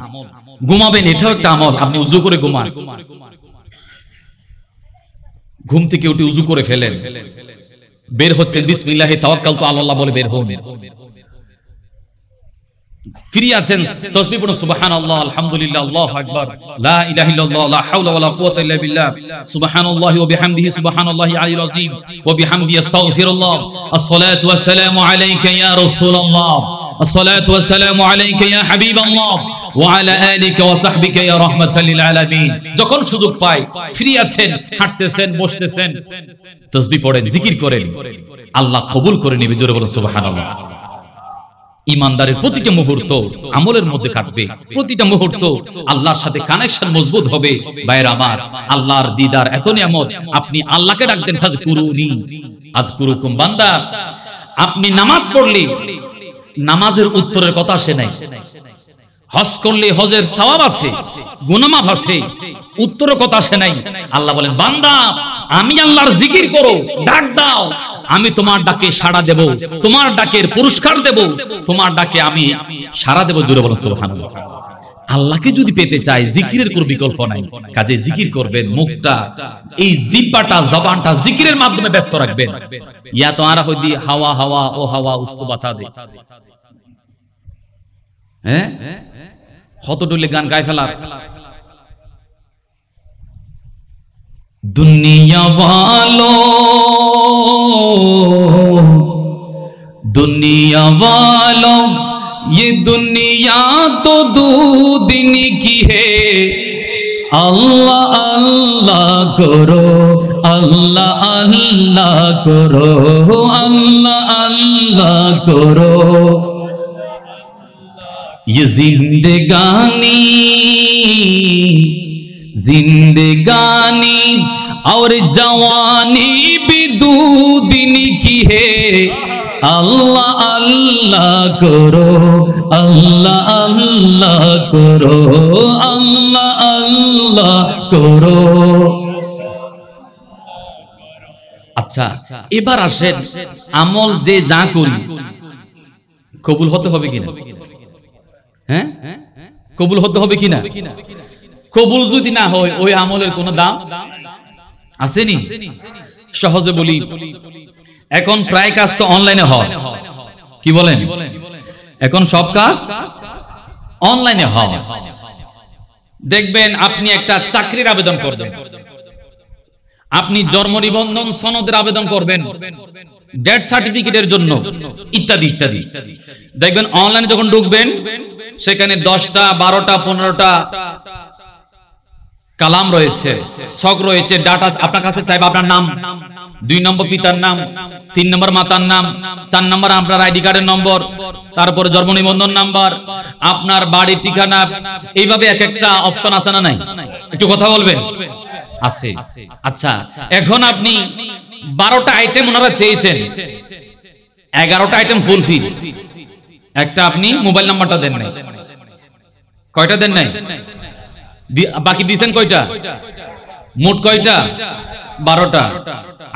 ঘুমাবেন, এটাও একটা আমল। আপনি উযু করে ঘুমান, ঘুম থেকে উঠে উযু করে ফেলেন, বের হচ্ছেন বিসমিল্লাহি তাওয়াক্কালতু আলাল্লাহ বলে বের হন। ফ্রি আছেন, তাসবিহ পড়ুন, সুবহানাল্লাহ, আলহামদুলিল্লাহ, আল্লাহু আকবার, লা ইলাহা ইল্লাল্লাহ, লা হাওলা ওয়ালা কুওয়াতা ইল্লা বিল্লাহ, সুবহানাল্লাহি ওয়া বিহামদিহি, সুবহানাল্লাহি আলিল আযীম ওয়া বিহামদিহি, আস্তাগফিরুল্লাহ, আসসালাতু ওয়াসসালামু আলাইকা ইয়া রাসূলুল্লাহ, আসসালাতু ওয়াসসালামু আলাইকা ইয়া হাবিবাল্লাহ ওয়া আলা আলিকা ওয়া সাহবিকা ইয়া রাহমাতাল লিল আলামিন। যখন সুযোগ পায়, ফ্রি আছেন, হাঁটতেছেন, বসতেছেন, তাসবিহ পড়েন, জিকির করেন, আল্লাহ কবুল করে নেবে। জোরে বলুন সুবহানাল্লাহ। ইমানদারের প্রতিটা মুহূর্ত আমলের মধ্যে কাটবে, প্রতিটা মুহূর্ত আল্লাহর সাথে কানেকশন মজবুত হবে। ভাইরা আমার, আল্লাহর দিদার এত নিয়ামত, আপনি আল্লাহকে ডাকতেন ফাযকুরুনি আযকুরুকুম। বান্দা, আপনি নামাজ পড়লে নামাজের উত্তরের কথা আসে নাই, হজ করলে হজের সওয়াব আছে, গুনাহ মাফ আছে, উত্তরের কথা আসে নাই। আল্লাহ বলেন, বান্দা আমি আল্লাহর জিকির করো, ডাক দাও, আমি তোমার ডাকে সাড়া দেব, তোমার ডাকের পুরস্কার দেব, তোমার ডাকে আমি সাড়া দেব। জোরে বলুন সুবহানাল্লাহ। আল্লাহকে যদি পেতে চাই, জিকিরের কোনো বিকল্প নাই। কাজে জিকির করবেন, মুখটা, এই জিহ্বাটা, জবানটা জিকিরের মাধ্যমে ব্যস্ত রাখবেন। ইয়া তো আরা হইদি হাওয়া হাওয়া ও হাওয়া উসকো বাতা দে, হ্যাঁ, হতডুলে গান গায় ফেলার। दुनिया वालों ये दुनिया तो दो दिन की है, अल्लाह अल्लाह करो, अल्लाह अल्लाह करो, अल्लाह अल्लाह करो। ये जिंदगानी और जवानी भी दो दिन की है, अल्लाह अल्लाह करो, अल्लाह अल्लाह करो, अल्लाह अल्लाह करो। আচ্ছা, এবার আসেন, আমল যে যা করি কবুল হতে হবে কিনা? হ্যাঁ, কবুল হতে হবে কিনা? কবুল যদি না হয়, ওই আমলের কোনো দাম আসেনি। সহজে বলি, এখন প্রায় কাজ তো অনলাইনে হয়, কি বলেন? এখন সব কাজ অনলাইনে হয়। দেখবেন, আপনি একটা চাকরির আবেদন করবেন, আপনি জন্ম নিবন্ধন সনদের আবেদন করবেন, ডেথ সার্টিফিকেটের জন্য, ইত্যাদি ইত্যাদি। দেখবেন অনলাইনে যখন ঢুকবেন, সেখানে 10টা 12টা 15টা কালাম রয়েছে, ছক রয়েছে, ডাটা আপনার কাছে চাইবে। আপনার নাম, 2 নম্বর পিতার নাম, 3 নম্বর মাতার নাম, 4 নম্বর আপনার আইডি কার্ডের নম্বর, তারপরে জন্ম নিবন্ধন নাম্বার, আপনার বাড়ির ঠিকানা, এইভাবে এক একটা অপশন আছে না নাই? একটু কথা বলবেন। আছে। আচ্ছা, এখন আপনি 12টা আইটেম ওনারা চেয়েছেন, 11টা আইটেম ফুলফিল, একটা আপনি মোবাইল নাম্বারটা দেন নাই। কয়টা দেন নাই? বাকি দিয়েছেন কয়টা? মোট কয়টা? 12টা।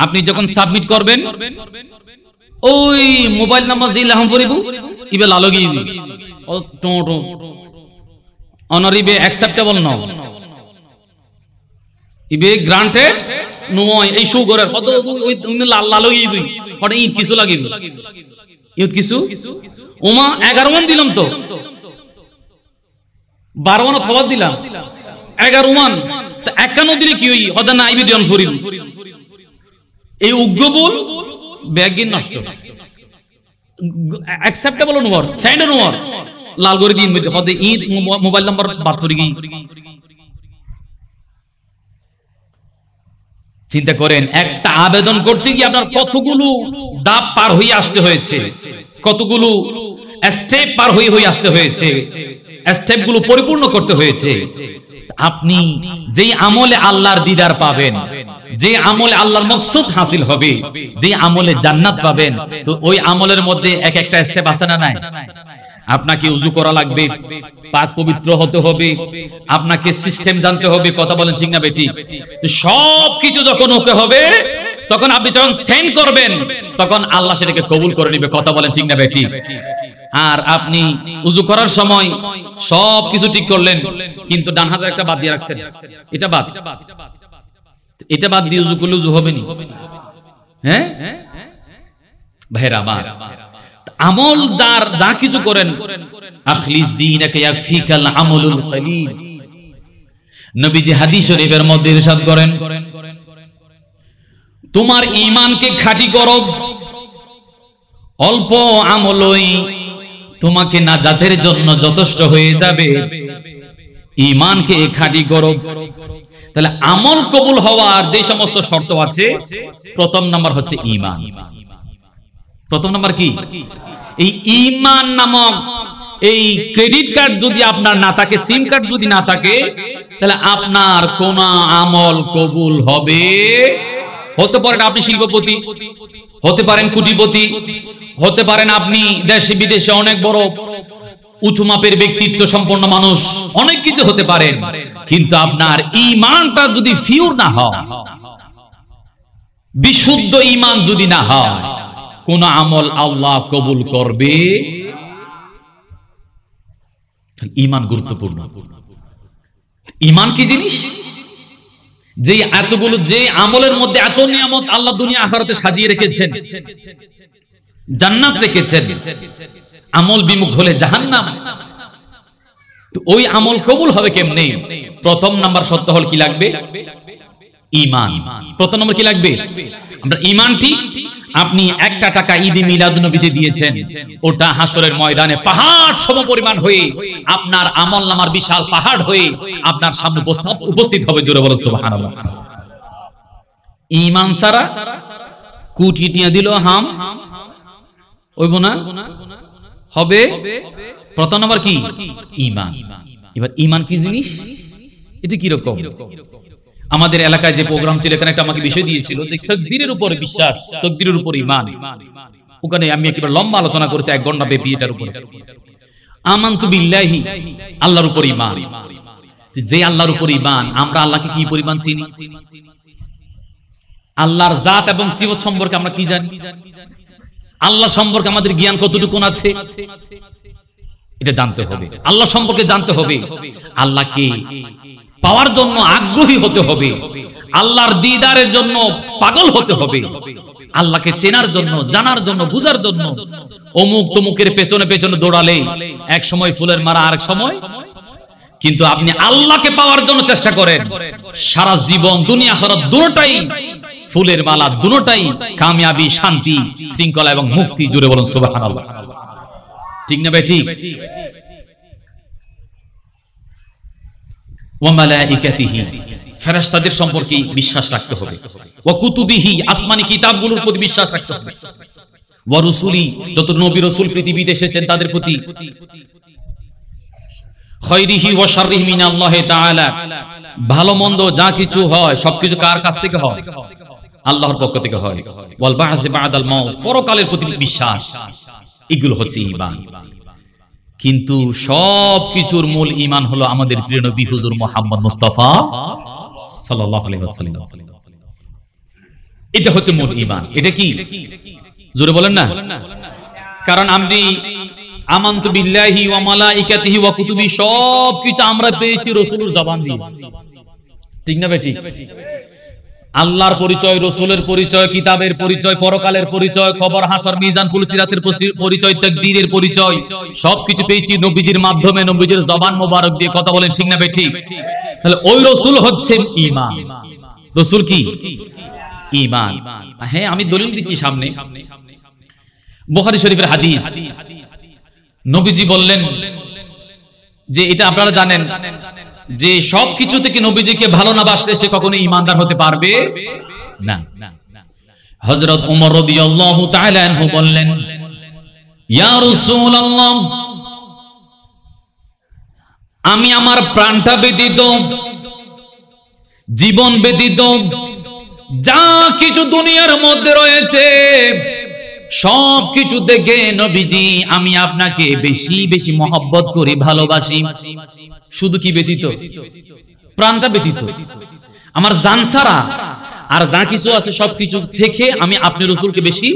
আপনি যখন সাবমিট করবেন, ওই মোবাইল নাম্বার যে লাহাম পড়িব, ইবে লালগি ও টোটো অনারিবে অ্যাকসেপ্টেবল নাও, ইবে গ্রান্টেড নয়, এই শো করে কত ওই লালগি দুই কত ই কিছু লাগিবে, ইউত কিছু ওমা 11 মান দিলাম তো, 12 মান খবর দিলাম, 11 মান 51 দিলে কি হই হদা না আইবি দিন ফরিব, এই উগ্র বল ব্যাগিন নষ্ট। অ্যাকসেপ্টেবল নোয়ার সেন্ড নোয়ার লাল করে দিন মধ্যে হদে ই মোবাইল নাম্বার বাদ করে গই। চিন্তা করেন, একটা আবেদন করতে গিয়ে আপনার কতগুলো ধাপ পার হয়ে আসতে হয়েছে, কতগুলো স্টেপ পার হয়ে আসতে হয়েছে, স্টেপগুলো পরিপূর্ণ করতে হয়েছে। আপনি যেই আমলে আল্লাহর দিদার পাবেন, যে আমলে আল্লাহর মকসুদ হাসিল হবে, যে আমলে জান্নাত পাবেন, তো ওই আমলের মধ্যে এক একটা স্টেপ আছে না নাই? আপনাকে উযু করা লাগবে, পাক পবিত্র হতে হবে, আপনাকে সিস্টেম জানতে হবে, কথা বলেন ঠিক না বেটি? তো সবকিছু যখন ওকে হবে, তখন আপনি যখন সেন্ড করবেন, তখন আল্লাহ সেটাকে কবুল করে নেবে, কথা বলেন ঠিক না বেটি? আর আপনি উযু করার সময় সবকিছু ঠিক করলেন, কিন্তু ডান হাতের একটা বাদ দিয়ে রাখছেন, এটা বাদ, এটা বাদ দিয়ে উযু করলে উযু হবে না। হ্যাঁ ভাইরা আমার, আমল যার যা কিছু করেন, আখলিস দীনাকা ইয়াকফিকাল আমালুল কলিল। নবীজি হাদিস শরীফের মধ্যে ইরশাদ করেন, তোমার ঈমানকে খাঁটি করো, অল্প আমলই তোমাকে নাজাতের জন্য যথেষ্ট হয়ে যাবে। ঈমানকে খাঁটি করো। তাহলে আমল কবুল হওয়ার যে সমস্ত শর্ত আছে, প্রথম নাম্বার হচ্ছে ঈমান। প্রথম নাম্বার কি? এই ঈমান নামক এই ক্রেডিট কার্ড যদি আপনার না থাকে, সিম কার্ড যদি না থাকে, তাহলে আপনার কোন আমল কবুল হবে? হতে পারেন আপনি শিল্পপতি, হতে পারেন কোটিপতি, হতে পারেন আপনি দেশে বিদেশে অনেক বড় উঁচু মাপের ব্যক্তিত্ব সম্পন্ন মানুষ, অনেক কিছু হতে পারেন, কিন্তু আপনার ঈমানটা যদি পিওর না হয়, বিশুদ্ধ ঈমান যদি না হয়, কোন আমল আল্লাহ কবুল করবে? ঈমান গুরুত্বপূর্ণ। ঈমান কি জিনিস? যে এতগুলো, যে আমলের মধ্যে এত নিয়ামত আল্লাহ দুনিয়া আখিরাতে সাজিয়ে রেখেছেন, জান্নাত রেখেছেন, আমল বিমুখ হলে জাহান্নাম। তো ওই আমল কবুল হবে কেমনে? প্রথম নাম্বার শর্ত হল কি লাগবে? ঈমান। প্রথম নম্বর কি লাগবে? আমরা ঈমানটি, আপনি 1 টাকা ঈদে মিলাদুন্নবীতে দিয়েছেন, ওটা হাসরের ময়দানে পাহাড় সমপরিমাণ হয়ে, আপনার আমলনামার বিশাল পাহাড় হয়ে আপনার সামনে উপস্থিত হবে। জোরে বলো সুবহানাল্লাহ। ঈমান ছাড়া কোটি টিয়া দিল হাম হইব না, হবে? প্রথম নাম্বার কি? ঈমান। এবার ঈমান কি জিনিস, এটা কি রকম? আমাদের এলাকায় যে প্রোগ্রাম ছিল, এখানে একটা আমাকে বিষয় দিয়েছিল যে তাকদীরের উপর বিশ্বাস, তাকদীরের উপর ঈমান। ওখানে আমি একেবারে লম্বা আলোচনা করেছি, 1 ঘন্টা ব্যাপী এটার উপর। আমানতু বিল্লাহি, আল্লাহর উপর ঈমান। যে আল্লাহর উপর ঈমান, আমরা আল্লাহকে কি পরিমাণ চিনি? আল্লাহর জাত এবং সিফত সম্পর্কে আমরা কি জানি? আল্লাহ সম্পর্কে আমাদের জ্ঞান কতটুকু আছে, এটা জানতে হবে। আল্লাহ সম্পর্কে জানতে হবে, আল্লাহকে পাওয়ার জন্য আগ্রহী হতে হবে, আল্লাহর দিদারের জন্য পাগল হতে হবে, আল্লাহকে চেনার জন্য, জানার জন্য, বুঝার জন্য। অমুক তমুকের পেছনে পেছনে দৌড়ালে এক সময় ফুলের মারা, আরেক সময়। কিন্তু আপনি আল্লাহকে পাওয়ার জন্য চেষ্টা করেন, সারা জীবন দুনিয়া আখিরাত দুটোটাই ফুলের মালা, দুটোটাই কামিয়াবি, শান্তি, শৃঙ্খলা এবং মুক্তি। জুড়ে বলুন সুবহানাল্লাহ। ঠিক না ভাই? ঠিক। ওয়া মালাইকাতিহি, ফেরেশতাদের সম্পর্কে বিশ্বাস রাখতে হবে। ওয়া কুতুবিহি, আসমানি কিতাবগুলোর প্রতি বিশ্বাস রাখতে হবে। ওয়া রুসুলি, যত নবী রাসূল পৃথিবীতে এসেছেন তাদের প্রতি। খায়রিহি ওয়া শাররিহি মিনাল্লাহি তাআলা, ভালো মন্দ যা কিছু হয় সবকিছু কার কাছ থেকে হয়? আল্লাহর পক্ষ থেকে হয়। ওয়াল বা'স বা'দাল মাউত, পরকালের প্রতি বিশ্বাস। এগুলো হচ্ছে ঈমান। কিন্তু সবকিছুর মূল ঈমান হলো আমাদের প্রিয় নবী হুজুর মুহাম্মদ মুস্তাফা সাল্লাল্লাহু আলাইহি ওয়াসাল্লাম। এটা হচ্ছে মূল ঈমান। এটা কি? জোরে বলেন না। কারণ আমি আমানতু বিল্লাহি ওয়া মালাইকাতিহি ওয়া কুতুবি, সব কিছু আমরা পেয়েছি রাসূলের জবান দিয়ে। ঠিক না বেটি? আল্লাহর পরিচয়, রাসূলের পরিচয়, কিতাবের পরিচয়, পরকালের পরিচয়, খবর, হাসর, মিজান, পুলসিরাতের পরিচয়, তাকদীরের পরিচয়, সবকিছু পেয়েছি নবীজির মাধ্যমে, নবীজির জবান মোবারক দিয়ে। কথা বলেন ঠিক না বেটি? তাহলে ওই রাসূল হচ্ছে ঈমান। রাসূল কি? ঈমান। হ্যাঁ, আমি দলিল দিচ্ছি সামনে। বুখারী শরীফের হাদিস, নবীজি বললেন যে, এটা আপনারা জানেন যে সবকিছু থেকে নবীজিকে ভালো না বাসলে সে কখনো ঈমানদার হতে পারবে না। হযরত ওমর রাদিয়াল্লাহু তাআলা আনহু বললেন, ইয়া রাসূলুল্লাহ, আমি আমার প্রাণটা ব্যতীত, জীবন ব্যতীত যা কিছু দুনিয়ার মধ্যে রয়েছে সবকিছু থেকে নবীজি আমি আপনাকে বেশি বেশি মহব্বত করি, ভালোবাসি। শুধু কি ব্যতীত? প্রাণটা ব্যতীত, আমার জান ছাড়া আর যা কিছু আছে সবকিছু থেকে আমি আপনি রাসূলকে বেশি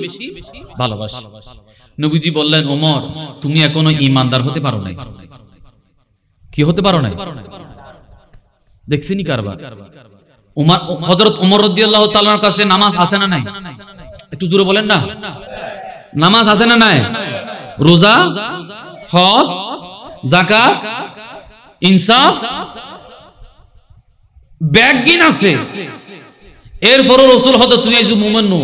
ভালোবাসি। নবীজি বললেন, ওমর, তুমি এখনো ঈমানদার হতে পারো নাই। কি হতে পারো নাই? দেখছেনি কারবার? হযরত ওমর রাদিয়াল্লাহু তাআলার কাছে নামাজ আছে না নাই? একটু জোরে বলেন না। নামাজ আছে না নাই? রোজা, হজ, যাকাত, ইনসাফ, ব্যাগিন আছে। এরপর রাসূল হতে তুই আইজু মুমিন নো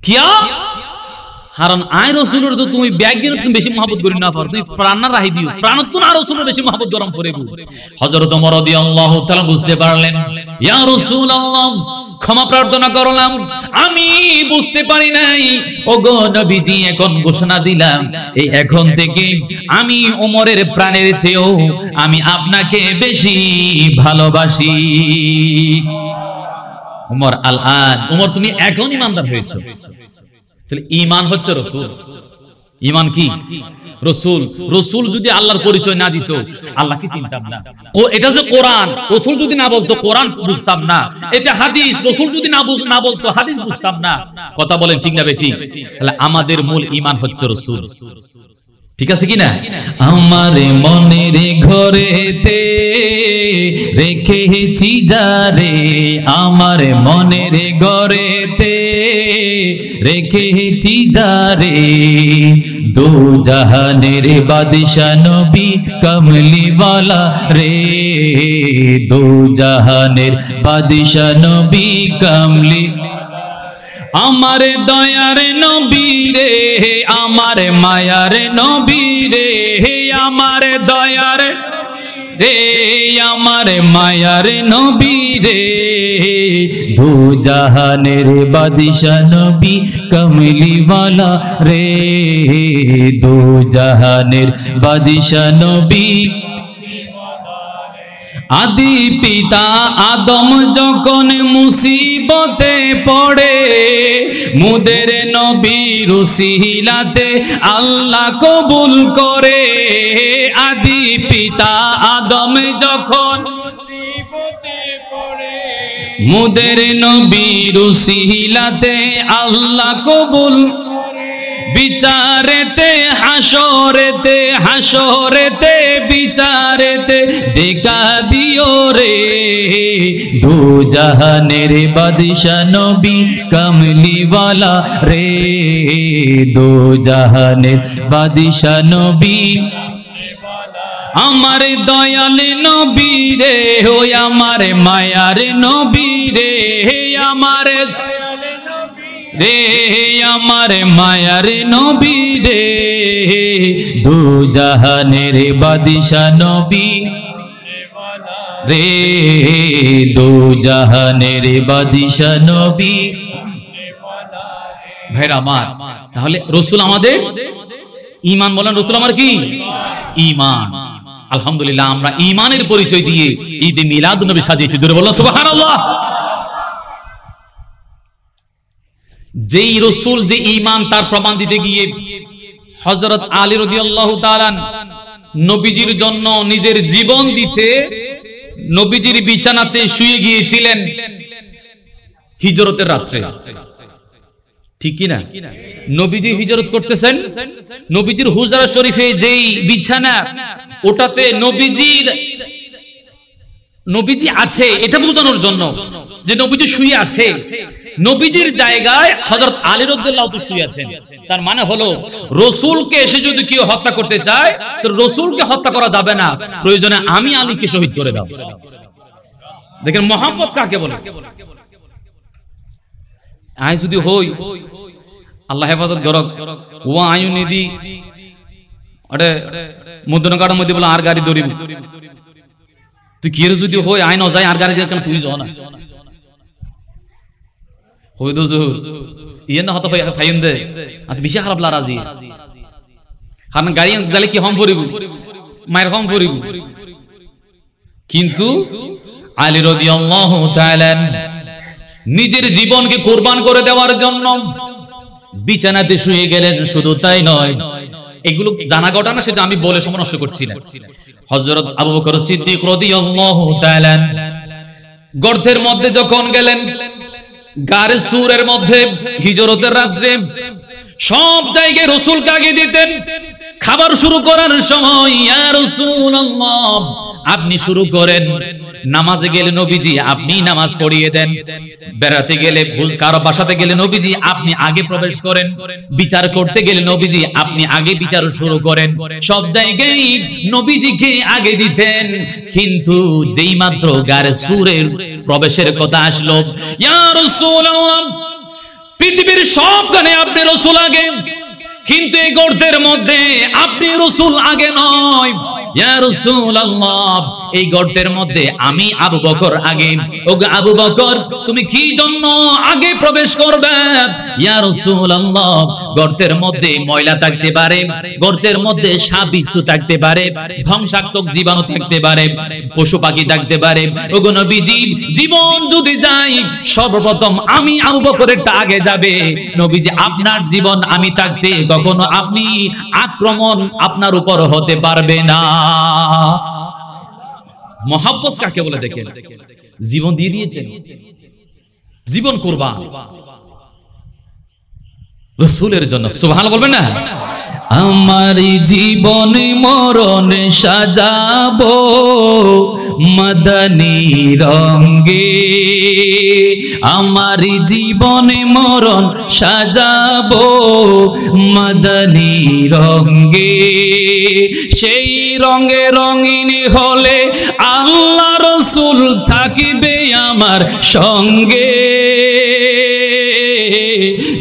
কিয়া কারণ আয় রাসূলের তো তুমি ব্যাগিন তুমি বেশি মহব্বত করি না পার তুমি প্রাণ না রাহি দিও প্রাণ তো না রাসূলের বেশি মহব্বত গরম করে হযরত ওমর রাদিয়াল্লাহু তাআলা বুঝতে পারলেন ইয়া রাসূলুল্লাহ ক্ষমা প্রার্থনা করলাম, আমি বুঝতে পারি নাই। ওগো নবীজি, এখন ঘোষণা দিলাম এই এখন থেকে আমি ওমরের প্রাণের চেয়েও আমি আপনাকে বেশি ভালোবাসি। ওমর আল-আন, ওমর তুমি এখন ইমানদার হয়েছো। তাহলে ঈমান হচ্ছে রাসূল। ঈমান কি? রাসূল। রাসূল যদি আল্লাহর পরিচয় না দিত আল্লাহকে চিনতাম না। এটা যে কোরআন, রাসূল যদি না বলতো কোরআন বুঝতাম না। এটা হাদিস, রাসূল যদি না বলতো হাদিস বুঝতাম না। কথা বলেন ঠিক না বেঠিক? তাহলে আমাদের মূল ঈমান হচ্ছে রাসূল। ঠিক আছে কিনা? আমার মনের ঘরেতে রেখেছি যারে, আমার মনের ঘরেতে রেখেছি যারে, দো জাহানের বাদশা নবী কমলিওয়ালা রে, দো জাহানের বাদশা নবী কমলি। আমার দয়ার নবী রে, আমার মায়ার নবী রে, আমার দয়ার রে, আমার মায়ার নবী রে, দু জাহানের বাদশা নবী কমলিওয়ালা রে, দু জাহানের বাদশা নবী। আদি পিতা আদম যখন মুসিবতে পড়ে, মুদের নবীর উসিলাতে আল্লাহ কবুল করে। আদি পিতা আদম যখন মুসিবতে পড়ে, মুদের নবীর উসিলাতে আল্লাহ কবুল। বিচারেতে হাসরেতে, হাসরেতে বিচারেতে দেখা দিও রে, দু জাহানের বাদশা নবী কমলিওয়ালা রে, দু জাহানের বাদশা নবী। আমার দয়াল নবী রে, ও আমার মায়ার নবী রে, আমার রে, আমার মায়ার নবী রে, দু জাহানের বাদশা নবী রে, দু জাহানের বাদশা নবী। ভাইরা আমার, তাহলে রাসূল আমাদের ঈমান। বলেন রাসূল আমার কি? ঈমান। আলহামদুলিল্লাহ, আমরা ঈমানের পরিচয় দিয়ে ঈদে মিলাদুন নবী সাজিয়েছি। জোরে বলুন সুবহানাল্লাহ। যেই রাসূল যে ঈমান, তার প্রমাণ দিতে গিয়ে হযরত আলী রাদিয়াল্লাহু তাআলা নবীজির জন্য নিজের জীবন দিতে নবীজির বিছানাতে শুয়ে গিয়েছিলেন হিজরতের রাত্রে। ঠিক কি না? নবীজি হিজরত করতেছেন, নবীজির হুজরা শরীফে যেই বিছানা, ওটাতে নবীজি আছে এটা বোঝানোর জন্য যে নবীজি শুয়ে আছে। নবীজির জায়গায় হযরত আলী রাদিয়াল্লাহু তাআলা শুয়ে আছেন। তার মানে হলো রাসূলকে এসে যদি কেউ হত্যা করতে চায় তো রাসূলকে হত্যা করা যাবে না, প্রয়োজনে আমি আলীকে শহীদ করে দাও। দেখেন মহব্বত কাকে বলে। আই যদি হই আল্লাহ হেফাজত করক, ও আয়ু নিদি আরে মুদ্রণকার মধ্যে বলে আর গাড়ি দৌড়িব, তুই কি যদি হই আই ন যাই আর গাড়ি দিয়ে কেন তুই যাও না হই দো ইয়ে না হতো ফাইন দে আর বেশি খারাপ লারাজি। কারণ গাড়ি গেলে কি হম পড়িব, মায়ের হম পড়িব। কিন্তু আলী রাদিয়াল্লাহু তাআলা নিজের জীবনকে কুরবান করে দেওয়ার জন্য বিছানাতে শুয়ে গেলেন। শুধু তাই নয়, এগুলো জানা ঘটনা, সেটা আমি বলে সময় নষ্ট করছি না। হযরত আবু বকর সিদ্দিক রাদিয়াল্লাহু তাআলা গর্তের মধ্যে যখন গেলেন, গারে সুরের মধ্যে হিজরতের রাত্রে সব জায়গায় রাসূলকে আগে দিতেন। খাবার শুরু করার সময় ইয়া রাসূলুল্লাহ আপনি শুরু করেন, নামাজে গেলে নবীজি আপনি নামাজ পড়িয়ে দেন, বেড়াতে গেলে কারো বাসাতে গেলে নবীজি আপনি আগে প্রবেশ করেন, বিচার করতে গেলে নবীজি আপনি আগে বিচার শুরু করেন, সব জায়গায় নবীজিকে আগে দিতেন। কিন্তু যেই মাত্র গায়ে সূরের প্রবেশের কথা আসলো, ইয়া রাসূলুল্লাহ পৃথিবীর সব গানে আপনি রাসূল আগে, কিন্তু এই গর্তের মধ্যে আপনি রাসূল আগে নয়। ইয়া রাসূলুল্লাহ এই গর্তের মধ্যে আমি আবু বকর আগে। ওগো আবু বকর তুমি কি জন্য আগে প্রবেশ করবে? ইয়া রাসূলুল্লাহ গর্তের মধ্যে ময়লা থাকতে পারে, গর্তের মধ্যে সাপ বিচ্ছু থাকতে পারে, ধ্বংসাত্মক জীবাণু থাকতে পারে, পশু পাখি থাকতে পারে। ওগো নবীজি জীবন যদি যাই সর্বপ্রথম আমি আবু বকরেরটা আগে যাবে। নবীজি আপনার জীবন আমি থাকতে কখনো আপনি আক্রমণ আপনার উপর হতে পারবে না। মহব্বত কাকে বলে দেখেন, জীবন দিয়ে দিয়েছেন, জীবন কুরবান রাসূলের জন্য। সুবহানাল্লাহ বলবেন না? আমার জীবনে মরণে সাজাবো মদনী রঙে, আমার জীবনে মরণ সাজাবো মদনী রঙে, সেই রঙে রঙিন হলে আল্লাহ রাসূল থাকিবে আমার সঙ্গে,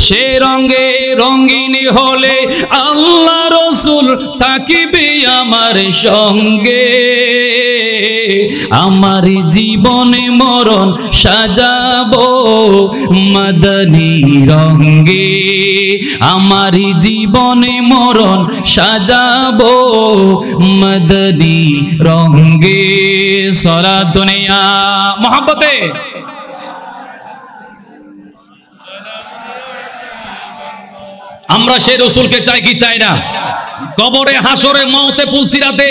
সে রঙে রঙিন হলে আল্লাহ রাসূল থাকিবে আমার সঙ্গে, আমার জীবনে মরণ সাজাবো মদনী রঙে, আমার জীবনে মরণ সাজাবো মদনী রঙে। সালাত দুনিয়া মহব্বতে আমরা সেই রাসূলকে চাই কি চাই না? কবরে হাসরে মওতে পুলসিরাতে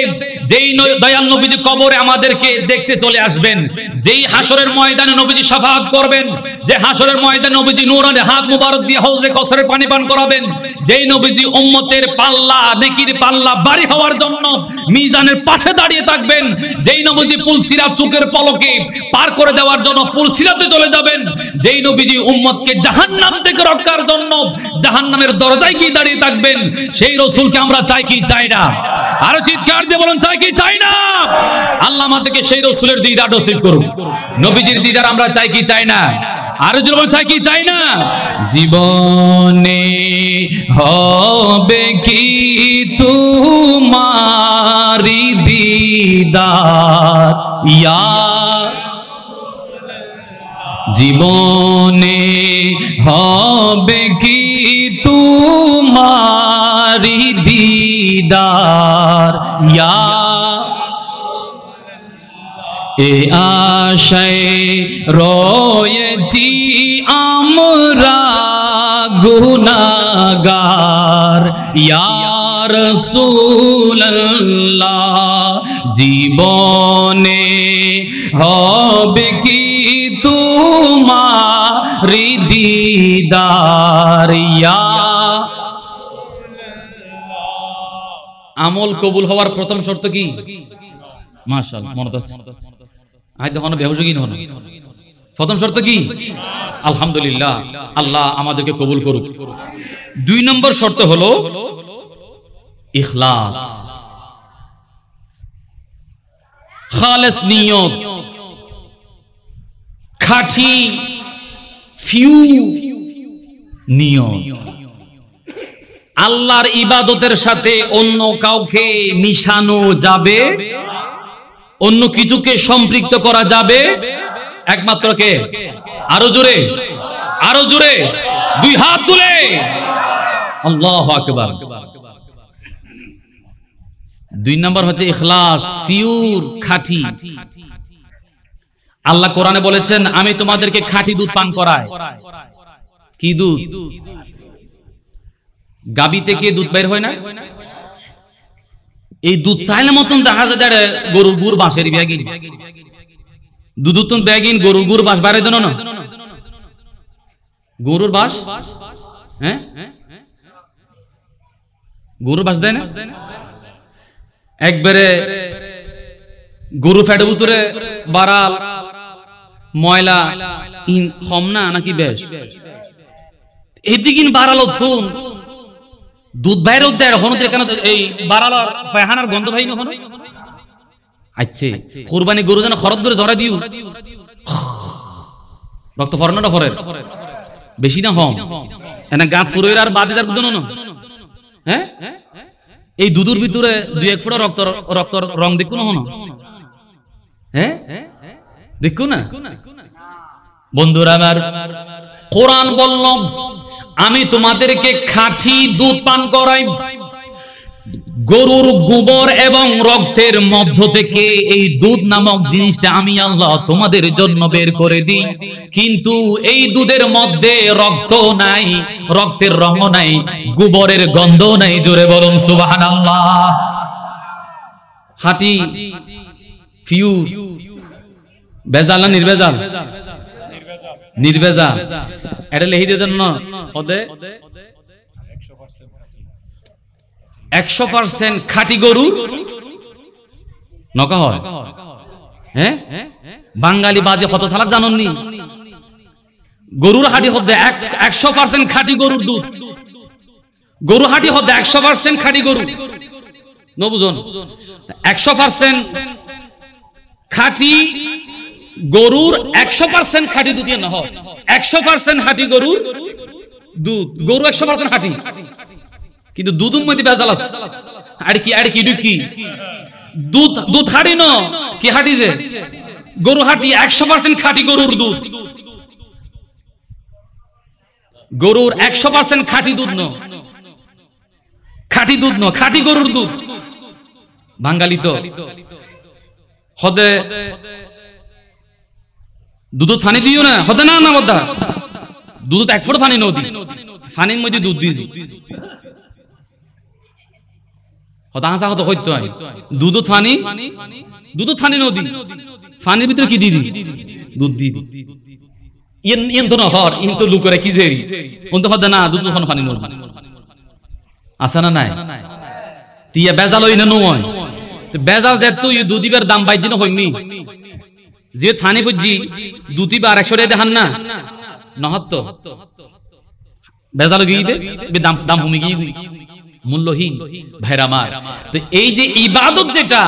যেই দয়াল নবীজি কবরে আমাদেরকে দেখতে চলে আসবেন, যেই হাসরের ময়দানে নবীজি শাফাআত করবেন, যে হাসরের ময়দানে নবীজি নূরানি হাত মুবারক দিয়ে হাউজে কাউসারের পানি পান করাবেন, যেই নবীজি উম্মতের পাল্লা নেকির পাল্লা ভারী হওয়ার জন্য মিজানের পাশে দাঁড়িয়ে থাকবেন, যেই নবীজি পুলসিরাত চোখের পলকে পার করে দেওয়ার জন্য পুলসিরাতে চলে যাবেন, যেই নবীজি উম্মতকে জাহান্নাম থেকে রক্ষার জন্য জাহান্নামের দরজায় গিয়ে দাঁড়িয়ে থাকবেন, সেই রাসূলকে আমরা চাই কি চাই না? আরো চিৎকার দিয়ে বলুন চাই কি চাই না? আল্লাহ আমাদেরকে সেই রাসূলের দিদার নসিব করুন। নবীজির দিদার আমরা চাই কি চাই না? আরো জোরে বলুন চাই কি চাই না? জীবনে হবে কি তোমারি দিদার ইয়া, জীবনে হবে কি তোমারি দিদার ইয়া, এ আশায় রয়েছি আমরা গুনাহগার ইয়া রাসূলুল্লাহ, জীবনে হবে কি তোমারি দিদার ইয়া। আমল কবুল হওয়ার প্রথম শর্ত কি? মাশাআল্লাহ মনে আছে আই দেখো না বেহুজুগিন হন। প্রথম শর্ত কি? আলহামদুলিল্লাহ আল্লাহ আমাদেরকে কবুল করুক। 2 নম্বর শর্ত হলো ইখলাস, খালেস নিয়ত, খাঁটি ফিউ নিয়ত। আল্লাহর ইবাদতের সাথে অন্য কাউকে মিশানো যাবে, অন্য কিছুকে সম্পৃক্ত করা যাবে একমাত্র কে? আরো জোরে, আরো জোরে, 2 হাত তুলে আল্লাহু আকবার। 2 নম্বর হচ্ছে ইখলাস, পিওর খাঁটি। আল্লাহ কোরআনে বলেছেন আমি তোমাদেরকে খাঁটি দুধ পান করাই। কি দুধ? গাবি থেকে দুধ বের হয় না? এই দুধ চাইলে মতন দেখা যায় গরুর গুড় বাঁশের ব্যাগিন, দুধুতন ব্যাগিন গরুর গুড় বাঁশ বাইরে দেন না, গরুর বাঁশ, হ্যাঁ গরুর বাঁশ দেয় না? একবারে গরু ফ্যাটের ভিতরে বারাল ময়লা ইন হম না নাকি বেশ এদিকিন বারাল তুন দুধ বাইরে দেয় হন কেন এই বারাল ফায়হানার গন্ধ ভাই না হন আচ্ছা কুরবানি গরু যেন খরচ করে জড়া দিও রক্ত ফরনটা ফরের বেশি না হম এনা গাত ফুরোয়ের আর বাদে যার দুধ না হ্যাঁ এই দুধের ভিতরে 2-1 ফোঁটা রক্ত রং দেখো না হন হ্যাঁ দেখো না বন্ধুরা আমার কোরআন বলল আমি তোমাদেরকে খাঁটি দুধ পান করাই গরুর গোবর এবং রক্তের মধ্য থেকে এই দুধ নামক জিনিসটা আমি আল্লাহ তোমাদের জন্য বের করে দিই কিন্তু এই দুধের মধ্যে রক্ত নাই রক্তের রঙ নাই গোবরের গন্ধ নাই জোরে বলুন সুবহানাল্লাহ খাঁটি পিওর বেজাল না নির্বেজাল নির্বেজাল এটা লিখে দেন না ওদে 100% খাঁটি গরু নকা হয় হ্যাঁ বাঙালি বাজে কত সালাক জাননি গরুর হাঁটি হতে 100% খাঁটি গরুর দুধ গরু হাঁটি হতে 100% খাঁটি গরু ন বুঝুন 100% খাঁটি গরুর 100% খাঁটি দুধ না হয় 100% খাঁটি গরুর দুধ গরু 100% খাঁটি কিন্তু দুধের মধ্যে ভেজাল আছে আর কি দুধ হাঁটি ন কি হাঁটি যে গরু হাঁটি 100% খাঁটি গরুর দুধ গরুর 100% খাঁটি দুধ ন খাঁটি গরুর দুধ বাঙালি তো হদে দুধ ফানি দিও না হদে না না বদা দুধ 1 ফোঁটা ফানি নদী ফানির মধ্যে দুধ দিয়েছি হতাশা হতো হইতো দুধ থানি নদী ফানির ভিতরে কি দিদি দুধ দি ইন তো না হর ইন তো লুকরে কি জেরি অন্ত হদে না দুধ ফানি নদী আসা না নাই তিয়া বেজাল হই না নয় বেজাল যে তুই দুধিবের দাম বাইজি না হইনি যে থানি ফুজি দুধিবার 100 টাকা দেখান না নহত বেজাল গিয়ে দাম ভূমি গিয়ে মূল্যহীন ভাইরা আমার তো এই যে ইবাদত যেটা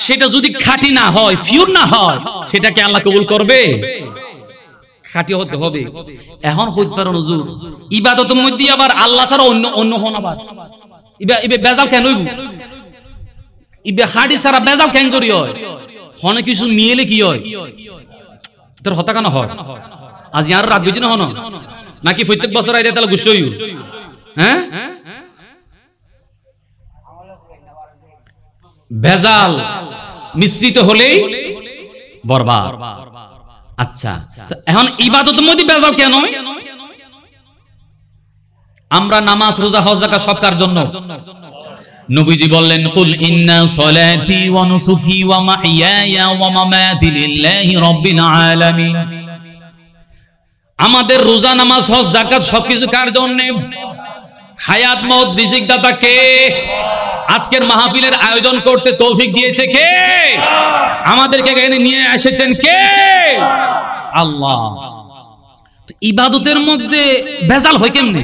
সেটা যদি খাঁটি না হয় পিওর না হয় সেটাকে আল্লাহ কবুল করবে খাঁটি হতে হবে এখন হইতে পারে হুজুর ইবাদতের মধ্যে আবার আল্লাহ ছাড়া অন্য হন আবার ইবে বেজাল কেন হইব ইবে খাঁটি ছাড়া বেজাল কেন করি হয় হনে কিছু মিয়েলে কি হয় তোর হতা কেন হয় আজ আর রাত বুঝি না হন নাকি প্রত্যেক বছর আইতে তাহলে গুছ হইব হ্যাঁ ভেজাল মিশ্রিত হলেই বরবাদ আচ্ছা এখন ইবাদতের মধ্যে ভেজাল কেন আমরা নামাজ রোজা হজ যাকাত সব কার জন্য নবীজি বললেন কুল ইন্না সলাতি ওয়া নুসুকি ওয়া মাহইয়ায়া ওয়া মামাতি লিল্লাহি রাব্বিল আলামিন আমাদের রোজা নামাজ হজ যাকাত সবকিছু কার জন্য হায়াত মওত রিজিক দাতা কে আজকের মাহফিলের আয়োজন করতে তৌফিক দিয়েছে কে আমাদেরকে এখানে নিয়ে এসেছেন কে আল্লাহ তো ইবাদতের মধ্যে ভেজাল হয় কেমনে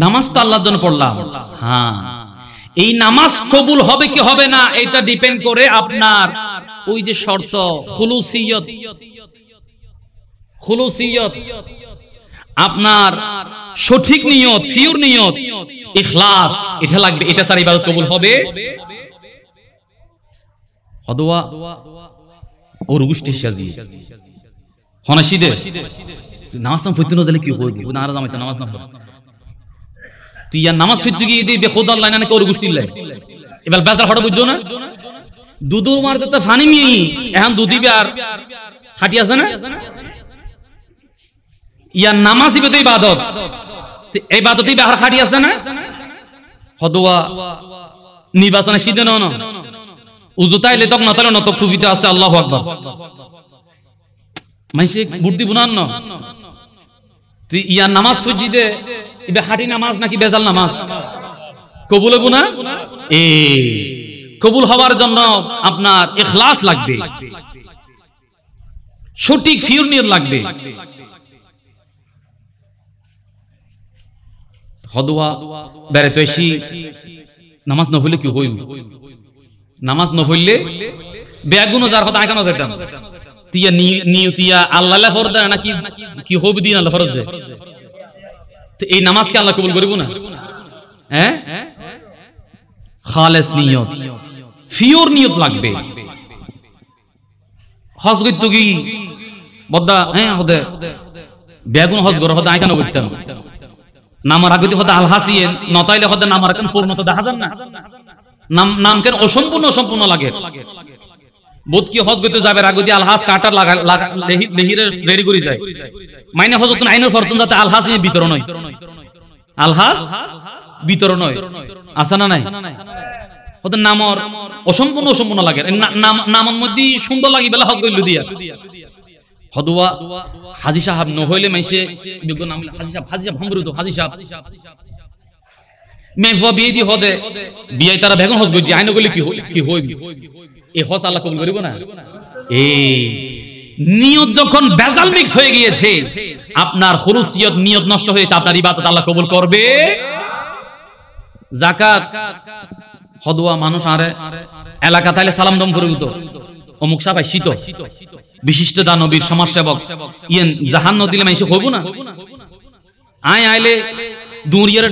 নামাজ তো আল্লাহর জন্য পড়লাম হ্যাঁ এই নামাজ কবুল হবে কি হবে না এটা ডিপেন্ড করে আপনার ওই যে শর্ত খুলুসিয়ত আপনার সঠিক নিয়ত পিওর নিয়ত ইখলাস এটা লাগবে এটা ছাড়া ইবাদত কবুল হবে হদওয়া ওর গুষ্টি সাজি হনাশিদে নামাজ পড়তে না জানলে কি হবে ও নারাজ আমাতে নামাজ না পড়ে তুই আর নামাজ পড়তে গিয়ে দে খোদা আল্লাহ না ওর গুষ্টি লাই এবার বেজার হঠাৎ বুঝছো না দুধু মারতে তো ফানি মি এখন দুধিবে আর হাঁটি আছে না ইয়ার নামাজই বেতো ইবাদত এই ইবাদতই বাহার খাটি আছে না হদওয়া নির্বাচনে সিদ্ধ ন উজু তাইলে তক নতালে নতক টুপিতে আছে আল্লাহু আকবার মাইসে বুদ্ধি বুনান ন তুই ইয়ার নামাজ ফুজিতে ইবে হাঁটি নামাজ নাকি বেজাল নামাজ কবুল হবো না কবুল হওয়ার জন্য আপনার ইখলাস লাগবে, সঠিক ফিউর নিয়ত লাগবে। হদুয়া বেড়াতে এসি নামাজ না হইলে কি হইব, নামাজ না হইলে বেগুনো যার কথা আইকানো যেতাম তিয়া নিয়তিয়া আল্লাহ ফরজ নাকি কি হইব দিন আল্লাহ ফরজ, এই নামাজকে আল্লাহ কবুল করিব না? হ্যাঁ, খালেস নিয়ত, ফিওর নিয়ত লাগবে। হজ করতে কি বদ্দা হ্যাঁ হদে বেগুন হজ করা হতে আইকানো করতাম, নামার আগে হতে আলহাসিয়ে নতাইলে হতে নামার কেন পূর্ণতা দেখা যান না, নাম কেন অসম্পূর্ণ অসম্পূর্ণ লাগে। বোধ কি হজ করতে যাবে আগে আলহাস কাটার লেহিরে রেডি করে যায়, মাইনে হজ আইনের ফরতুন যাতে আলহাস বিতরণ হয়, আলহাস বিতরণ হয়, আছে না নাই? ওদের নামর অসম্পূর্ণ অসম্পূর্ণ লাগে, নামের মধ্যে সুন্দর লাগি বেলা হজ করল দিয়া হদুয়া হাজি সাহেব নহইলে মাইসে নাম হাজি সাহেব, হাজি সাহেব হামরুদ হাজি সাহেব মেফা বিয়ে দি হদে বিয়ে তারা বেগুন হজ করছি আইন গলি কি হইবি, এই হজ আল্লাহ কবুল করিব না? এই নিয়ত যখন বেজাল মিক্স হয়ে গিয়েছে, আপনার খুলুসিয়ত নিয়ত নষ্ট হয়েছে, আপনার ইবাদত আল্লাহ কবুল করবে? জাকাত হদুয়া মানুষ আরে এলাকা তাইলে সালাম দম করে উঠো অমুক সাহেব শীত বিশিষ্ট দানবীর সমাজসেবক ইয়েন জাহান দিলে মাইসে হইব না? আয় আইলে দুরিয়ার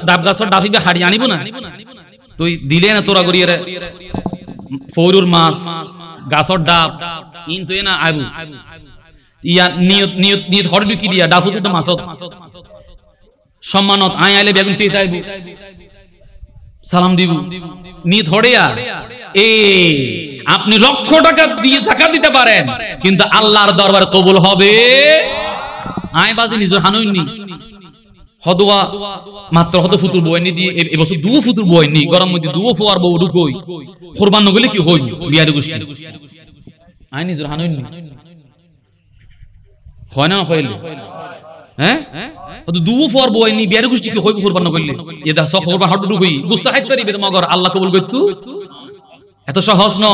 ডাব গাছর ডাফিবে হাড়ি আনিব না? তুই দিলে না তোরা গড়িয়ে ফৌরুর মাছ গাছর ডাব ইন তুই না আইবু ইয়া নিয়ত নিয়ত নিয়ত হরবি কি দিয়া ডাফু তো মাছত সম্মানত আয় আইলে বেগুন তুই আইবু সালাম দিব নিয়ত হড়িয়া। এই আপনি লক্ষ টাকা দিয়ে যাকাত দিতে পারেন, কিন্তু আল্লাহর দরবারে কবুল হবে? আয় বাজি নিজের হানুইনি হদুয়া মাত্র হত ফুতুর বইনি দিয়ে এবছর দুও ফুতুর বইনি গরম মধ্যে দুও ফোয়ার বউ ঢুকই কোরবান নগলে কি হই বিয়ার গোষ্ঠী আয় নিজের হানুইনি হয় না হইল? হ্যাঁ দুও ফোয়ার বইনি বিয়ার গোষ্ঠী কি হইব কোরবান নগলে এটা সব কোরবান হট ঢুকই বুঝতে হাইতে পারিবে মগর আল্লাহ কবুল করতু এত সহজ ন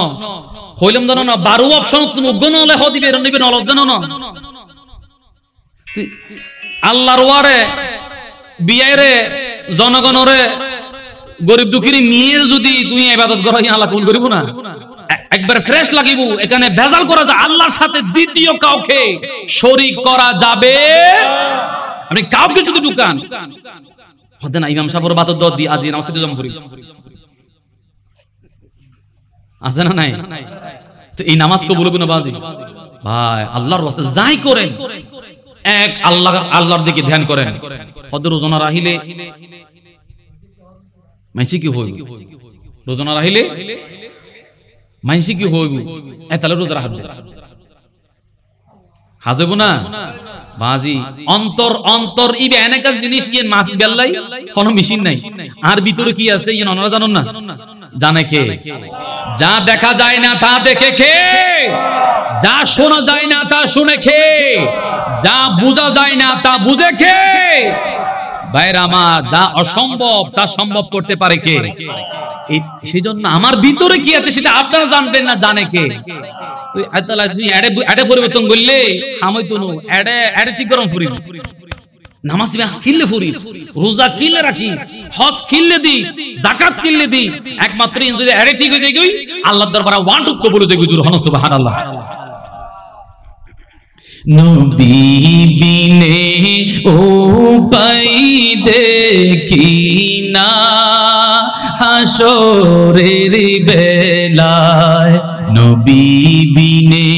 হইলাম জানো না 12 অপশন তুমি গণ হলে হ দিবে নিবে নলজ জানো না আল্লাহর ওয়ারে বিয়ারে জনগণরে গরিব দুঃখীর নিয়ে যদি তুমি ইবাদত করো আল্লাহ কবুল করিব না? একবার ফ্রেশ লাগিব, এখানে ভেজাল করা যায় আল্লাহর সাথে দ্বিতীয় কাউকে শরীক করা যাবে? আপনি কাউকে যদি ঢুকান হতে না ইমাম সাহেবের বাতর দর দি আজি নামাজ জম করি আছে না নাই? তো এই নামাজ কবুল হবে না বাজি ভাই? আল্লাহর ওয়াস্তে যাই করেন এক আল্লাহর দিকে ধ্যান করেন। হদ রোজনা রাহিলে মাইসি কি হইব? রোজনা রাহিলে মাইসি কি হইব? তাহলে রোজা রাখব হাজব না বাজি। অন্তর অন্তর ইবে এনেকা জিনিস ইয়ে মাফি বেল্লাই কোনো মেশিন নাই, আর ভিতরে কি আছে ইয়ে অনরা জানেন না? জানে কে? যা দেখা যায় না তা দেখে কে, যা শোনা যায় না তা শুনে কে, যা বোঝা যায় না তা বুঝে কে? ভাইরা আমার, যা অসম্ভব তা সম্ভব করতে পারে কে? সেই জন্য আমার ভিতরে কি আছে সেটা আপনারা জানবেন না, জানে কে? তুই তুই এডে পরিবর্তন করলে হামই তো এডে ঠিক গরম ফুরি নামাজ কিনলে ফুরি, রোজা কিনলে রাখি, হজ কিনলে দি, যাকাত কিনলে দি, একমাত্র যদি এডে ঠিক হয়ে যায় আল্লাহর দরবারে ওয়ান টু কবুল হয়ে হুজুর হন সুবহানাল্লাহ। নবী বিনে উপায় দেখি না হাসরের বেলায়, নবী বিনে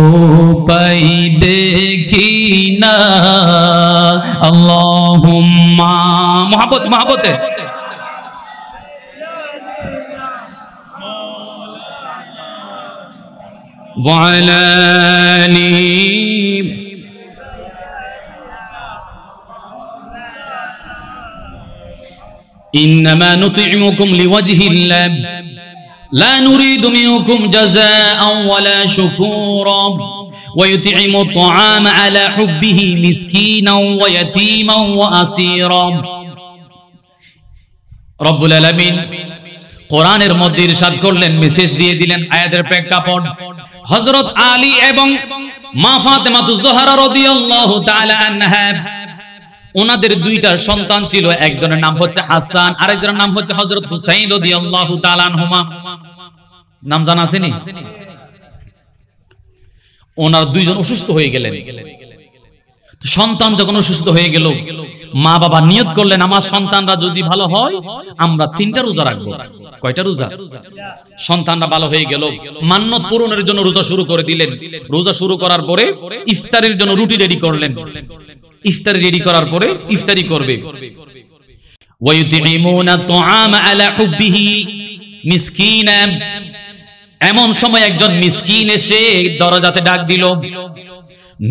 উপায় দেখি না। আল্লাহুম্মা মহব্বতে وعلى آله إنما نطعمكم لوجه الله لا نريد منكم جزاء ولا شكورا ويطعم الطعام على حبه مسكينا ويتيما وأسيرا। رب العالمين কোরআনের মধ্যে ইরশাদ করলেন, মেসেজ দিয়ে দিলেন আয়াতের প্রেক্ষাপট। হযরত আলী এবং মা ফাতেমাতুজ জোহরা রাদিয়াল্লাহু তাআলা আনহা, ওনাদের দুইটা সন্তান ছিল, একজনের নাম হচ্ছে হাসান, আরেকজনের নাম হচ্ছে হযরত হুসাইন রাদিয়াল্লাহু তাআলা আনহুমা। নাম জানা আছেনি? ওনার দুইজন অসুস্থ হয়ে গেলেন। সন্তান যখন অসুস্থ হয়ে গেল, মা বাবা নিয়ত করলেন, আমার সন্তানরা যদি ভালো হয় আমরা 3টা রোজা রাখবো। কয়টা রোজা? সন্তানরা ভালো হয়ে গেল, মান্যত পূরণের জন্য রোজা শুরু করে দিলেন। রোজা শুরু করার পরে ইফতারের জন্য রুটি রেডি করলেন। ইফতারি রেডি করার পরে ইফতারি করবে। ওয়ায়ুতিমুনা তুআমা আলা হুব্বিহি মিসকিনা, এমন সময় একজন মিসকিন এসে দরজাতে ডাক দিল,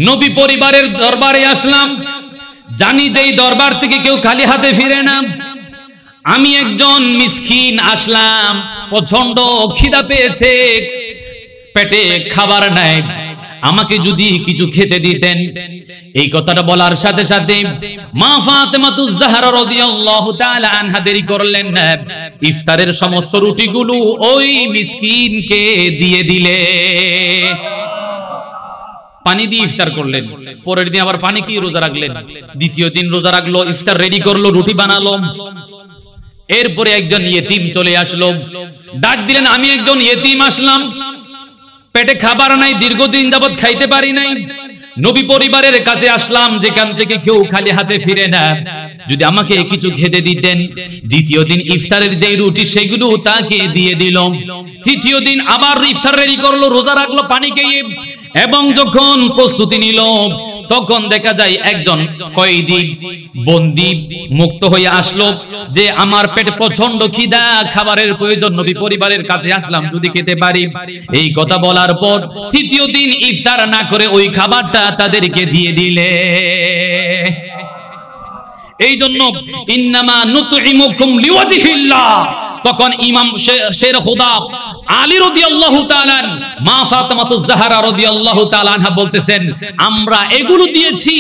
নবী পরিবারের দরবারে আসলাম, জানি যে এই দরবার থেকে কেউ খালি হাতে ফিরে না। আমি একজন মিসকিন আসলাম, প্রচন্ড খিদা পেয়েছে, পেটে খাবার নাই, আমাকে যদি কিছু খেতে দিতেন। এই কথাটা বলার সাথে সাথে মা ফাতেমাতুজ জোহরা রাদিয়াল্লাহু তাআলা আনহা দেরি করলেন না, ইফতারের সমস্ত রুটিগুলো ওই মিসকিনকে দিয়ে দিলে। পানি দিয়ে ইফতার করলেন, পরের দিন আবার পানি কি রোজা রাখলেন, দ্বিতীয় দিন রোজা রাখলো, ইফতার রেডি করলো, রুটি বানালো। এরপরে একজন ইয়েতিম চলে আসলো, ডাক দিলেন, আমি একজন ইয়েতিম আসলাম, পেটে খাবার নাই, দীর্ঘদিন যাবত খাইতে পারি নাই, নবী পরিবারের কাছে আসলাম, যেখান থেকে কেউ খালি হাতে ফিরে না, যদি আমাকে কিছু খেতে দিতেন। দ্বিতীয় দিন ইফতারের যে রুটি সেগুলো তাকে দিয়ে দিল। তৃতীয় দিন আবার ইফতার রেডি করলো, রোজা রাখলো পানি খেয়ে, এবং যখন প্রস্তুতি নিল তখন দেখা যায় একজন কয়েদি বন্দী মুক্ত হয়ে আসলো, যে আমার পেটে প্রচন্ড খিদা, খাবারের প্রয়োজন, নবী পরিবারের কাছে আসলাম, যদি খেতে পারি। এই কথা বলার পর তৃতীয় দিন ইফতার না করে ওই খাবারটা তাদেরকে দিয়ে দিলে। এই জন্য ইন্নামা নুতইমুকুম লিওয়াজহিল্লাহ, তখন ইমাম শের খুদা আলী রাদিয়াল্লাহু তাআলা মা ফাতেমাতুজ জোহরা রাদিয়াল্লাহু তাআলা আনহা বলতেছেন, আমরা এগুলো দিয়েছি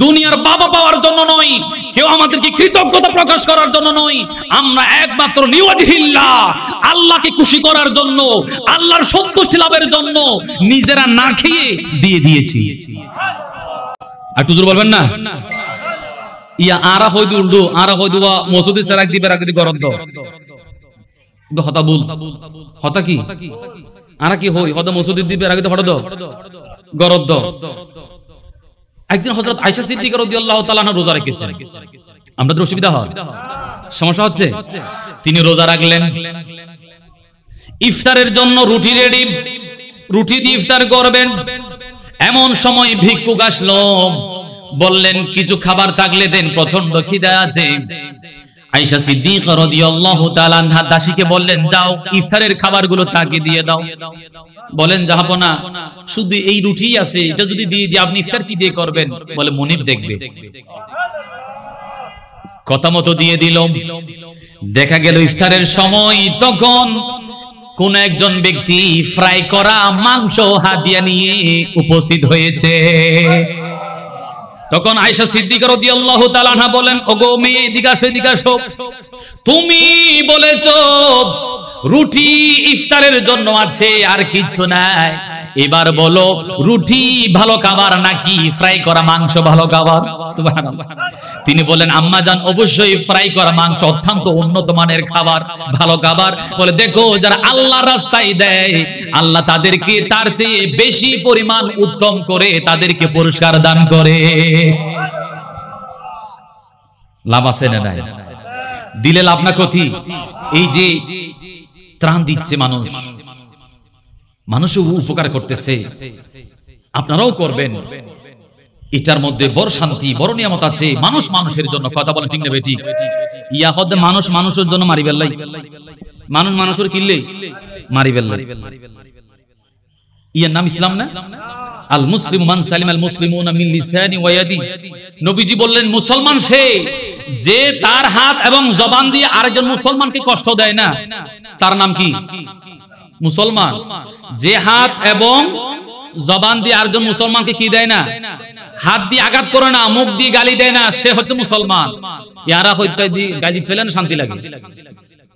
দুনিয়ার বাবা পাওয়ার জন্য নয়, কেউ আমাদেরকে কৃতজ্ঞতা প্রকাশ করার জন্য নয়, আমরা একমাত্র লিওয়াজহিল্লাহ, আল্লাহকে খুশি করার জন্য, আল্লাহর সন্তুষ্টি লাভের জন্য নিজেরা না খেয়ে দিয়ে দিয়েছি। একটু জোরে বলবেন না? ইয়া আরা হয়তো উল্টো, আরা হয়তো মসজিদে সেরাক দিবে রাখতে গরন্ত হতা বল হতা কি আরা কি হই হতা মসজিদে দিবে রাখতে হঠাৎ গরদ্দ। একদিন হযরত আয়েশা সিদ্দিকা রাদিয়াল্লাহু তাআলা আনহা রোজা রেখেছেন, আমাদের অসুবিধা হয়, সমস্যা হচ্ছে, তিনি রোজা রাখলেন। ইফতারের জন্য রুটি রেডি, রুটি দিয়ে ইফতার করবেন। এমন সময় ভিক্ষুক আসলো, বললেন কিছু খাবার থাকলে দেন, প্রচন্ড খিদা আছে। আয়েশা সিদ্দিকা রাদিয়াল্লাহু তাআলা আনহা দাসীকে বললেন, যাও ইফতারের খাবারগুলো তাকে দিয়ে দাও। বলেন জাহাপনা, শুধু এই রুটি আছে, এটা যদি দিয়ে দিই আপনি ইফতার কি দিয়ে করবেন? বলে মুনিব দেখবে। কথা মতো দিয়ে দিল। দেখা গেল ইফতারের সময় তখন কোন একজন ব্যক্তি ফ্রাই করা মাংস হাদিয়া নিয়ে উপস্থিত হয়েছে। তখন আয়েশা সিদ্দিকা রাদিয়াল্লাহু তাআলা আনহা বলেন, ওগো মেয়ে, এদিকে আসো, এদিকে আসো, তুমি বলেছো রুটি ইফতারের জন্য আছে আর কিছু নাই, এবার বলো রুটি ভালো খাবার নাকি ফ্রাই করা মাংস ভালো খাবার? সুবহানাল্লাহ। তিনি বলেন, আম্মা জান, অবশ্যই ফ্রাই করা মাংস অত্যন্ত উন্নত মানের খাবার, ভালো খাবার। বলে, দেখো যারা আল্লাহর রাস্তায় দেয়, আল্লাহ তাদেরকে তার চেয়ে বেশি পরিমাণ উত্তম করে তাদেরকে পুরস্কার দান করে। লাভ আছে না নাই? দিলে লাভ না ক্ষতি? এই যে ত্রাণ দিচ্ছে মানুষ, মানুষও উপকার করতেছে, আপনারাও করবেন, এটার মধ্যে বড় শান্তি, বড় নিয়ামত আছে। মানুষ মানুষের জন্য, কথা বলেন ঠিক না বেটি? ইয়া হদ মানুষ মানুষের জন্য মারি বেল্লাই, মানুষ মানুষের কিনলে মারি বেল্লাই, ইয়ার নাম ইসলাম না? আল মুসলিম মান সালিম আল মুসলিমুনা মিন লিসানি ওয়া ইয়াদি। নবীজি বললেন, মুসলমান সে যে তার হাত এবং জবান দিয়ে আরেকজন মুসলমানকে কষ্ট দেয় না, তার নাম কি? মুসলমান। যে হাত এবং জবান দিয়ে আরেকজন মুসলমানকে কি দেয় না, হাত দিয়ে আঘাত করে না, মুখ দিয়ে গালি দেয় না, সে হচ্ছে মুসলমান। ইয়ারা হইতে গালি ফেলেন শান্তি লাগে,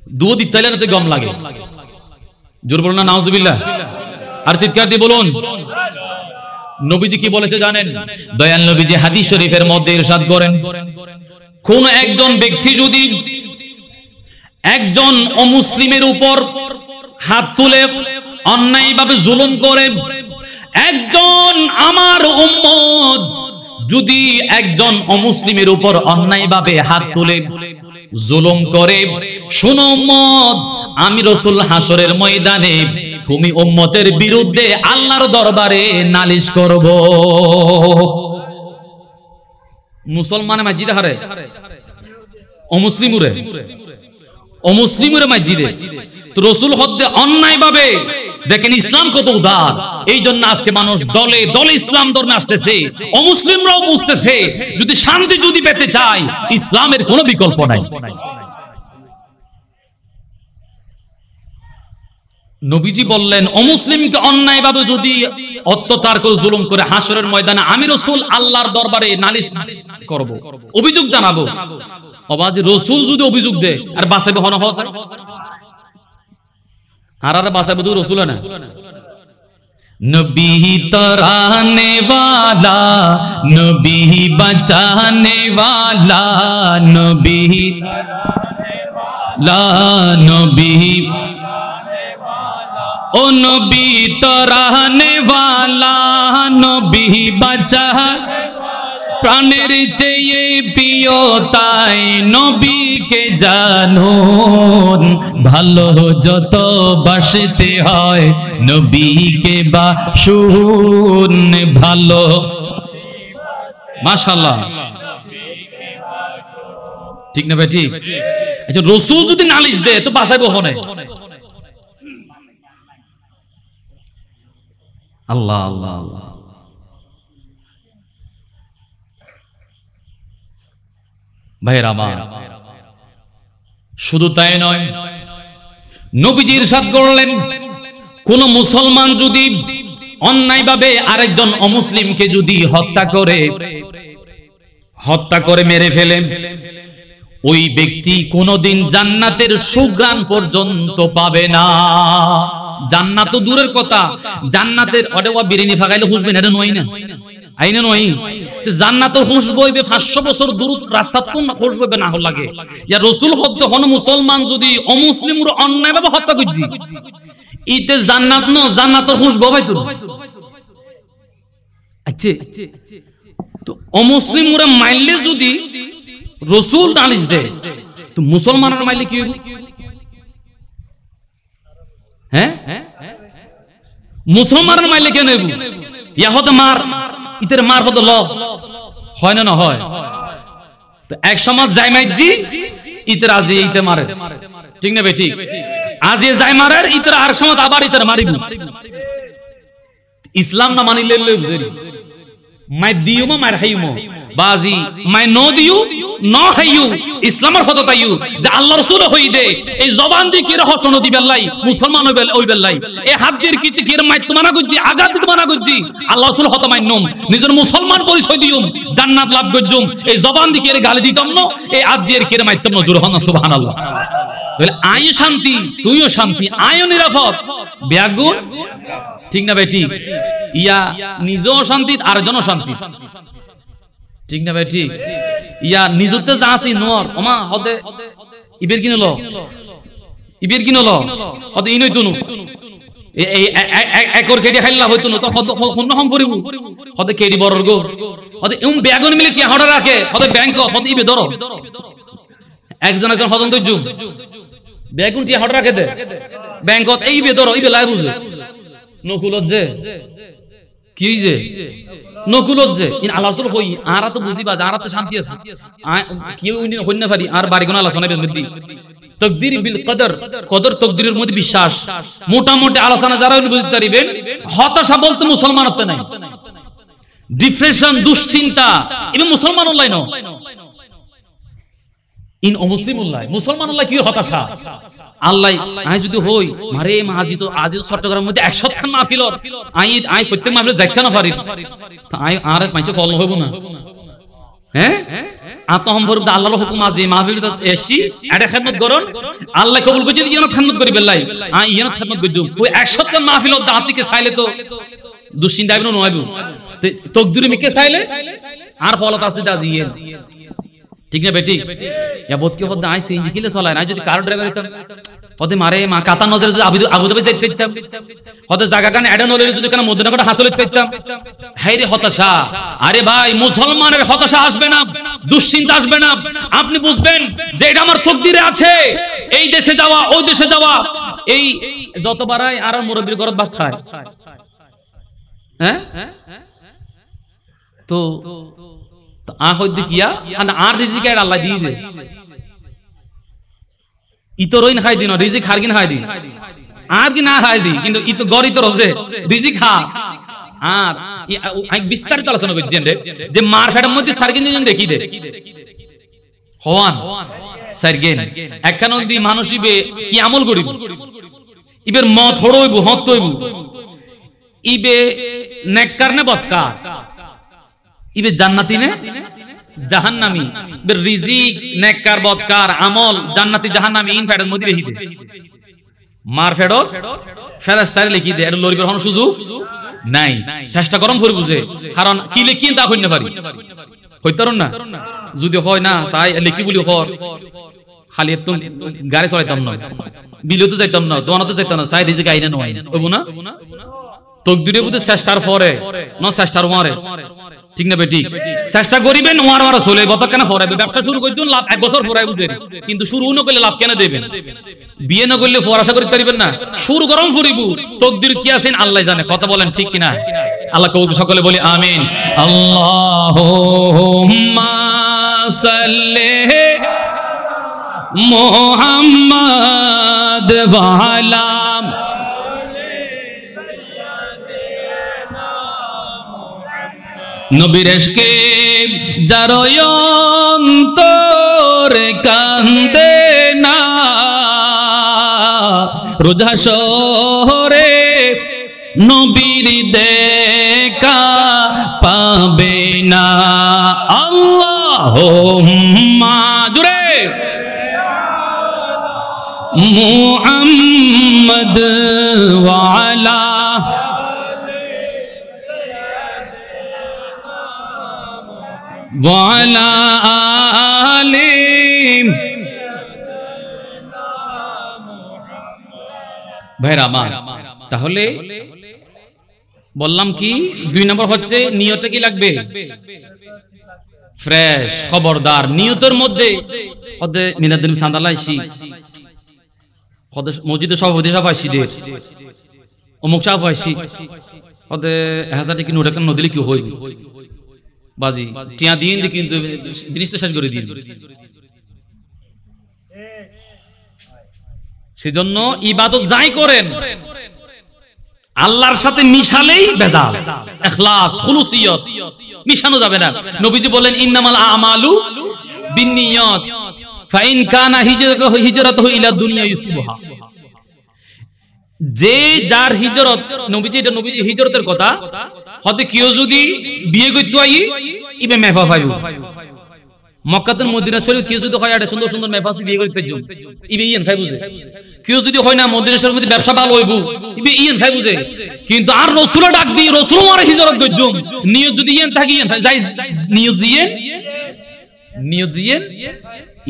দুধ ইত্যাদি তো গম লাগে। জোর বলুন না নাউজুবিল্লাহ, আর চিৎকার দিয়ে বলুন। নবীজি কি বলেছে জানেন? দয়াল নবীজি হাদিস শরীফের মধ্যে ইরশাদ করেন, কোন একজন ব্যক্তি যদি একজন অমুসলিমের উপর হাত তুলে অন্যায়ভাবে জুলুম করে, একজন আমার উম্মত যদি একজন অমুসলিমের উপর অন্যায়ভাবে হাত তুলে জুলুম করে, শোনো উম্মত, আমি রাসূল হাসরের ময়দানে তুমি উম্মতের বিরুদ্ধে আল্লাহর দরবারে নালিশ করব। মুসলমানে মসজিদে হারে, অমুসলিমুরে মসজিদে, তো রাসূল হদ্দে অন্যায়ভাবে দেখেন ইসলাম কত উদার। এই জন্য আজকে মানুষ দলে দলে ইসলাম ধর্মে আসতেছে, অমুসলিমরাও বুঝতেছে যদি শান্তি যদি পেতে চায় ইসলামের কোনো বিকল্প নাই। নবীজি বললেন, অমুসলিমকে অন্যায়ভাবে যদি অত্যাচার করে জুলুম করে হাসরের ময়দানে আমি রাসূল আল্লাহর দরবারে নালিশ করব, অভিযোগ জানাবো। অবাজ রাসূল যদি অভিযোগ দেয় আর বাঁচাবে হন হস আর বাঁচাবে তো রাসূল না। নবী তরানে वाला, নবী বাঁচানে वाला, নবী লা নবী ও নবী তরানে वाला, নবী বাঁচা প্রাণের চেয়ে প্রিয় তাই নবীকে জানুন, ভালো যত বাসতে হয় নবীকে বাসুন, ভালো। মাশাআল্লাহ, ঠিক না ভাই? ঠিক। আচ্ছা, রাসূল যদি নালিশ দেয় তো বাঁচাবো হনে। আল্লাহ আল্লাহ আল্লাহ। ভাইরা আমার, শুধু তাই নয়, নবীজি ইরশাদ করলেন, কোন মুসলমান যদি অন্যায়ভাবে আরেকজন অমুসলিমকে যদি হত্যা করে মেরে ফেলে, ওই ব্যক্তি কোনদিন জান্নাতের সুঘ্রাণ পর্যন্ত পাবে না। জান্নাত তো দূরের কথা, জান্নাতের অডেওয়া বিরিয়ানি ফাগাইলে খুঁজবেন, এটা নয় না, আইনা নয়। জান্নাত খুঁজবো 500 বছর দূর রাস্তা তো না খুঁজবো না লাগে। ইয়া রাসূল হত্যা হন মুসলমান যদি অমুসলিমর অন্যায়ভাবে হত্যা করছি, ইতে জান্নাত ন, জান্নাত খুঁজবো ভাই তো। আচ্ছা, তো অমুসলিমরা মাইলে যদি রাসূল নালিশ দেয় তো মুসলমানের মাইলে কি হবে? হ্যাঁ, মুসলমানের মাইলে কেন হইব? ইয়া হতে মার, ইতের মার হতে ল হয় না, না হয়? তো এক সমাজ যাই মাইজি ইতের আজি ইতে মারে, ঠিক না ভাই? ঠিক। আজি যাই মারার ইতের আর সমাজ আবার ইতের মারিব। ইসলাম না মানিলে বুঝেরি মাই দিও মা মার হাইও বাজি মাই নো দিও ন হাইও, ইসলামের কথা তাইও যে আল্লাহ রাসূল হই দে এই জবান দিয়ে কি রহস্য নদী বেল্লাই মুসলমান হই বেল্লাই এই হাত দিয়ে কি কি মাইত মানা করছি, আঘাত দিতে মানা করছি, আল্লাহ রাসূল হত মান্যম, নিজের মুসলমান পরিচয় দিউম, জান্নাত লাভ করজুম, এই জবান দিয়ে কি গালি দিতাম না, এই হাত দিয়ে কি মাইতাম না। জোর হন সুবহানাল্লাহ। তাহলে আয় শান্তি, তুইও শান্তি, আয়ও নিরাপদ, ব্যাগুন, ঠিক না ভাই? ঠিক। ইয়া নিজেও শান্তি, আরেকজনও শান্তি, ঠিক না ভাই? ঠিক। ইয়া নিজতে যা আছি নর ওমা হদে ইবের কিনলো, ইবের কিনলো হদে ইনই তুনু এই একর কেডি খাইলা হইতো না তো হদ হন হম করিব হদে কেডি বড়র গো হদে এম ব্যাগুন মিলে টি হড়া রাখে হদে ব্যাংক হদে ইবে ধরো একজন হদন তো জুম ব্যাগুন টি হড়া রাখে দে ব্যাংকত এইবে ধরো ইবে লাই বুঝে নকুলত যে কি যে নকুলত যে ইন আল্লাহর হই আরা তো বুঝিবা আরা তো শান্তি আছে কেউ ইনি হইন না পারি আর বাড়ি কোন আলোচনা বের তকদির বিল কদর, কদর তকদিরের মধ্যে বিশ্বাস, মোটামুটি আলোচনা যারা বুঝতে পারিবেন। হতাশা বলতে মুসলমান হতে নাই, ডিপ্রেশন, দুশ্চিন্তা এবং মুসলমান উল্লাই ন ইন অমুসলিম উল্লাই, মুসলমান উল্লাই কি হতাশা আল্লাহ আই যদি হই মারে মাজি তো আজ চট্টগ্রামের মধ্যে 100 খান মাহফিল আই প্রত্যেক মাহফিলে যাইতে না পারি আই আর মাইছে ফল হইব না। হ্যাঁ আত্মহম্বর আল্লাহর হুকুম আছে মাহফিল এসি এটা খেদমত করুন আল্লাহ কবুল করে যদি ইয়নত খেদমত করি বেলাই ইয়নত খেদমত করি দেব ওই 100 মাহফিল দাঁতিকে চাইলে তো দুশ্চিন্তা আইব নয়ব তকদির মিকে চাইলে আর ফলত আছে দাজি ঠিক না বেটি ইয়া বোধ কি হদ আইছে ইঞ্জিকিলে চলায় না যদি কার ড্রাইভার হইতাম ওদে মারে মা কাতা নজরে যদি আবুধাবি যাইতে চাইতাম ওদে জায়গা কানে এডা নলে যদি কানে মদিনা করে হাসল চাইতাম হাই রে হতাশা আরে ভাই মুসলমানের হতাশা আসবে না দুশ্চিন্তা আসবে না আপনি বুঝবেন যে এটা আমার তকদিরে আছে এই দেশে যাওয়া ওই দেশে যাওয়া এই যতবারই আর মুরব্বির ঘরত ভাত খায় হ্যাঁ তো কিয়া আর রিজিক আল্লাহ দিয়ে দে ইতরইন খাই দিন রিজিক হারগিন খাই দিন আর কি না খাই দি কিন্তু ইতো গড় ইতর হচ্ছে রিজিক খা আর বিস্তারিত আলোচনা করছেন রে যে মার ফেটার মধ্যে সার্গিন জন দেখি দে হওয়ান সার্গিন একখান দি মানুষ ইবে কি আমল করিব ইবের মত হড়ইব হত হইব ইবে নেককার নে বদকার ইবে জান্নাতি নে জাহান্নামী ইবে রিজিক নেককার বদকার আমল জান্নাতি জাহান্নামী ইন ফেডের মধ্যে লিখি দে মার ফেডো ফেরেশতারে লিখি দে এর লরিবের কোন সুযোগ নাই চেষ্টা করম করি বুঝে কারণ কি লিখি তা কইনা পারি কইতারন না যদি হয় না চাই লিখি বলি হর খালি তো গাড়ি চলাইতাম না বিলতে যাইতাম না দোয়ানতে যাইতাম না চাই রিজিক আইনা নয় হইব না তকদিরে বুঝে চেষ্টার পরে ন চেষ্টার মারে ঠিক না বেটি চেষ্টা করিবেন ওয়ার ওয়ার চলে বত কেন ফরাইবে ব্যবসা শুরু করছেন লাভ 1 বছর ফরাই বুঝেন কিন্তু শুরু না করলে লাভ কেন দেবেন বিয়ে না করলে ফরাসা করতে পারবেন না শুরু গরম ফরিব তকদির কি আছেন আল্লাহ জানে কথা বলেন ঠিক কিনা আল্লাহ কবুল সকলে বলি আমিন আল্লাহুম্মা সাল্লি মুহাম্মাদ ওয়া আলা নবীর ইশকে যার অন্তরে কান্দে না রোজা শহরে নবীর দেখা পাবে না আল্লাহুম্মা জুরে মুহাম্মদ ওয়া আলা ওয়ালা আলিম ভাইরা আমার তাহলে বললাম কি 2 নম্বর হচ্ছে নিয়তে কি লাগবে ফ্রেশ খবরদার নিয়তের মধ্যে হদে মিলাদুন সান্দালাইছি হদে মসজিদে সভাপতি সাফাইছিদের অমুক সাফাইছি হদে 1000 টাকা নোট কেন নদিলে কি হইবে বাজি টিয়া দিন কিন্তু জিনিসটা শেষ করে দিন সেজন্য ইবাদত যাই করেন আল্লাহর সাথে মিশালেই ভেজাল ইখলাস খুলুসিয়ত মিশানো যাবে না নবীজি বলেন ইন্নামাল আমালু বিন্নিয়াত ফাইন কানা হিজরাতুহু ইলা দুনিয়া ইউসিবুহা যে যার হিজরত নবীজি এটা নবীজি হিজরতের কথা হতে কেউ যদি বিয়ে করতে আই ইবে মেফা পাইব মক্কাতুল মদিনা শরীফ কেউ যদি হয় এটা সুন্দর সুন্দর মেফাসি বিয়ে করতে যাও ইবে ইয়েন ফাই বুঝে কেউ যদি হয় না মদিনা শরীফের মধ্যে ব্যবসা ভালো হইব ইবে ইয়েন ফাই বুঝে কিন্তু আর রাসূল ডাক দি রাসূল মারে হিজরত করজুম নিয়ত যদি ইয়েন থাকি ইয়েন ফাই যাই নিয়ত জিয়েন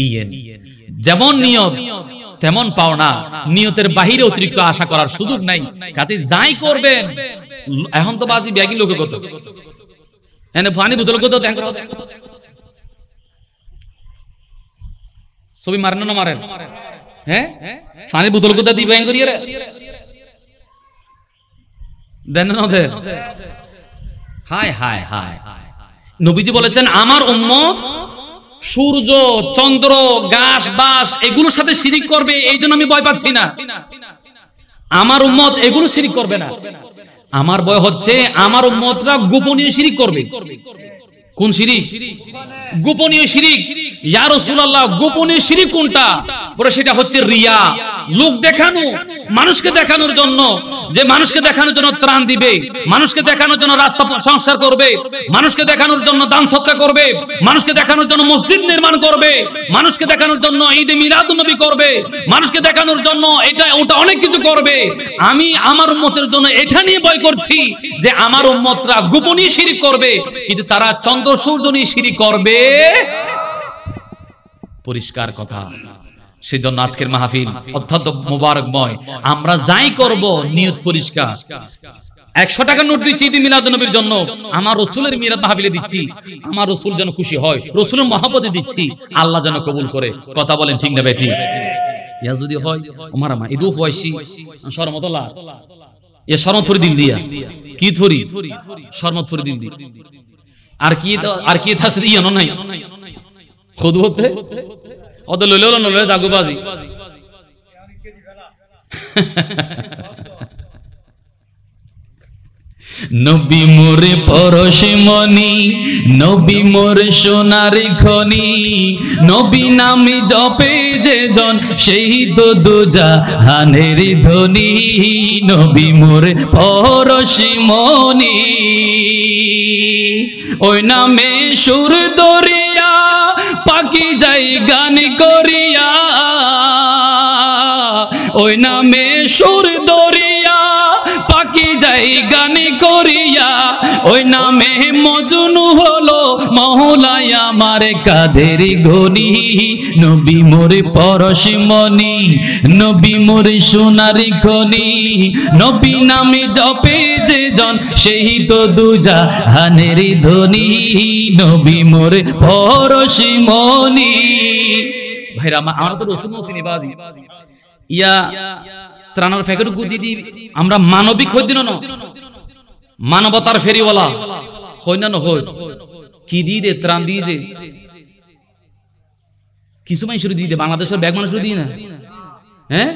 ইয়েন যেমন নিয়ত তেমন পাওনা নিয়তের বাহিরে অতিরিক্ত আশা করার সুযোগ নাই কাজে যাই করবেন এখন তো বাজি ব্যাগি লোকে কত এনে পানি বোতল কত ট্যাঙ্ক ছবি মারেন না মারেন হ্যাঁ পানি বোতল কত দি ব্যাংক করিয়ে রে দেন না দেন হায় হায় হায় নবীজি বলেছেন আমার উম্মত সূর্য চন্দ্র গাছ বাস এগুলোর সাথে শিরিক করবে এইজন্য আমি ভয় পাচ্ছি না আমার উম্মত এগুলো শিরিক করবে না আমার ভয় হচ্ছে আমার উম্মতরা গোপনীয় শিরিক করবে কোন শিরিক গোপনীয় শিরিক ইয়া রাসূলুল্লাহ গোপনীয় শিরিক কোনটা বলে সেটা হচ্ছে রিয়া, লোক দেখানো, মানুষকে দেখানোর জন্য, যে মানুষকে দেখানোর জন্য ত্রাণ দিবে, মানুষকে দেখানোর জন্য রাস্তা সংস্কার করবে, মানুষকে দেখানোর জন্য দান সদকা করবে, মানুষকে দেখানোর জন্য মসজিদ নির্মাণ করবে, মানুষকে দেখানোর জন্য ঈদে মিলাদুন্নবী করবে, মানুষকে দেখানোর জন্য এটা ওটা অনেক কিছু করবে। আমি আমার উম্মতের জন্য এটা নিয়ে ভয় করছি যে আমার উম্মতরা গোপনীয় শিরক করবে, কিন্তু তারা চন্দ্র সূর্য নিয়ে শিরক করবে। পরিষ্কার কথা। সেজন্য আজকের মাহফিল অত্যন্ত মোবারকময়। আমরা যাই করব নিয়ত পরিষ্কার। 100 টাকা নোট দিচ্ছি ঈদ মিলাদুন্নবীর জন্য, আমার রাসূলের মিলাদ মাহফিলে দিচ্ছি, আমার রাসূল যেন খুশি হয়, রাসূলের মহব্বতে দিচ্ছি, আল্লাহ যেন কবুল করে। কথা বলেন ঠিক না বেটি? ইয়া যদি হয় ওমারা মা ইদু ফয়সি শরমতলা এ শরমত ফরি দিল দিয়া কি থরি শরমত ফরি দিল দি আর কি থাস ইয়া নাই খুদ হতে অদ লইলো জাগুবাজি। নবী মোরে পরশমণি, নবী মোরে সোনার খনি, নবী নামে জপে যে জন সেই তো দুজাহানের ধনী। নবী মোরে পরশমণি, ওই নামে সুর দরিয়া পাখি যাই গান করিয়া, ওই নামে সুর দরিয়া পাখি যাই গান করিয়া, ওই নামে মজনু হলো মহলাই আমার কাদের গনি। নবী মোরে পরশমণি, নবী মোরে সোনার খনি, নবী নামে জপে যে জন সেই তো দুজাহানের ধনী। নবী মোরে পরশমণি। ভাইরা আমরা তো রসুল চিনি বাজি ইয়া ত্রাণের ফেকের গুদি দি আমরা মানবিক হই দিন না, মানবতার ফেরিওয়ালা হই না হই কি দি দে ত্রাণ দিয়ে যে কিছু মানুষ দিয়ে দে, বাংলাদেশের ব্যাগ মানুষ দিয়ে না। হ্যাঁ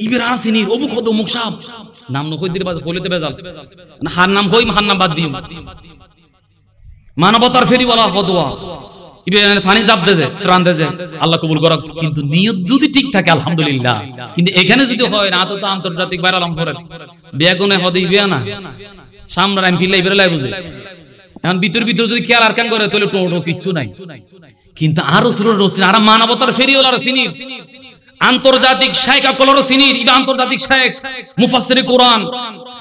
ইবের আসিনি অমুক হদ অমুক সাপ নাম নকই দিলে বলেতে বেজাল না, হার নাম হই হার নাম বাদ দিও। মানবতার ফেরিওয়ালা হদওয়া ফানি জাপ দে ত্রাণ দে, আল্লাহ কবুল করুক। কিন্তু নিয়ত যদি ঠিক থাকে আলহামদুলিল্লাহ। কিন্তু এখানে যদি হয় না, তো আন্তর্জাতিক বাইরে আলাম করে বেগুনে হদে ইবে না সামনে এমপি লাইবে লাই বুঝে। এখন ভিতর ভিতর যদি খেয়াল আর কান করে তাহলে টোটো কিচ্ছু নাই। কিন্তু আরো সুর রসিন আর মানবতার ফেরিওয়ালার সিনির, আন্তর্জাতিক শাইখ আকলর সিনির, ইবা আন্তর্জাতিক শাইখ মুফাসসিরে কোরআন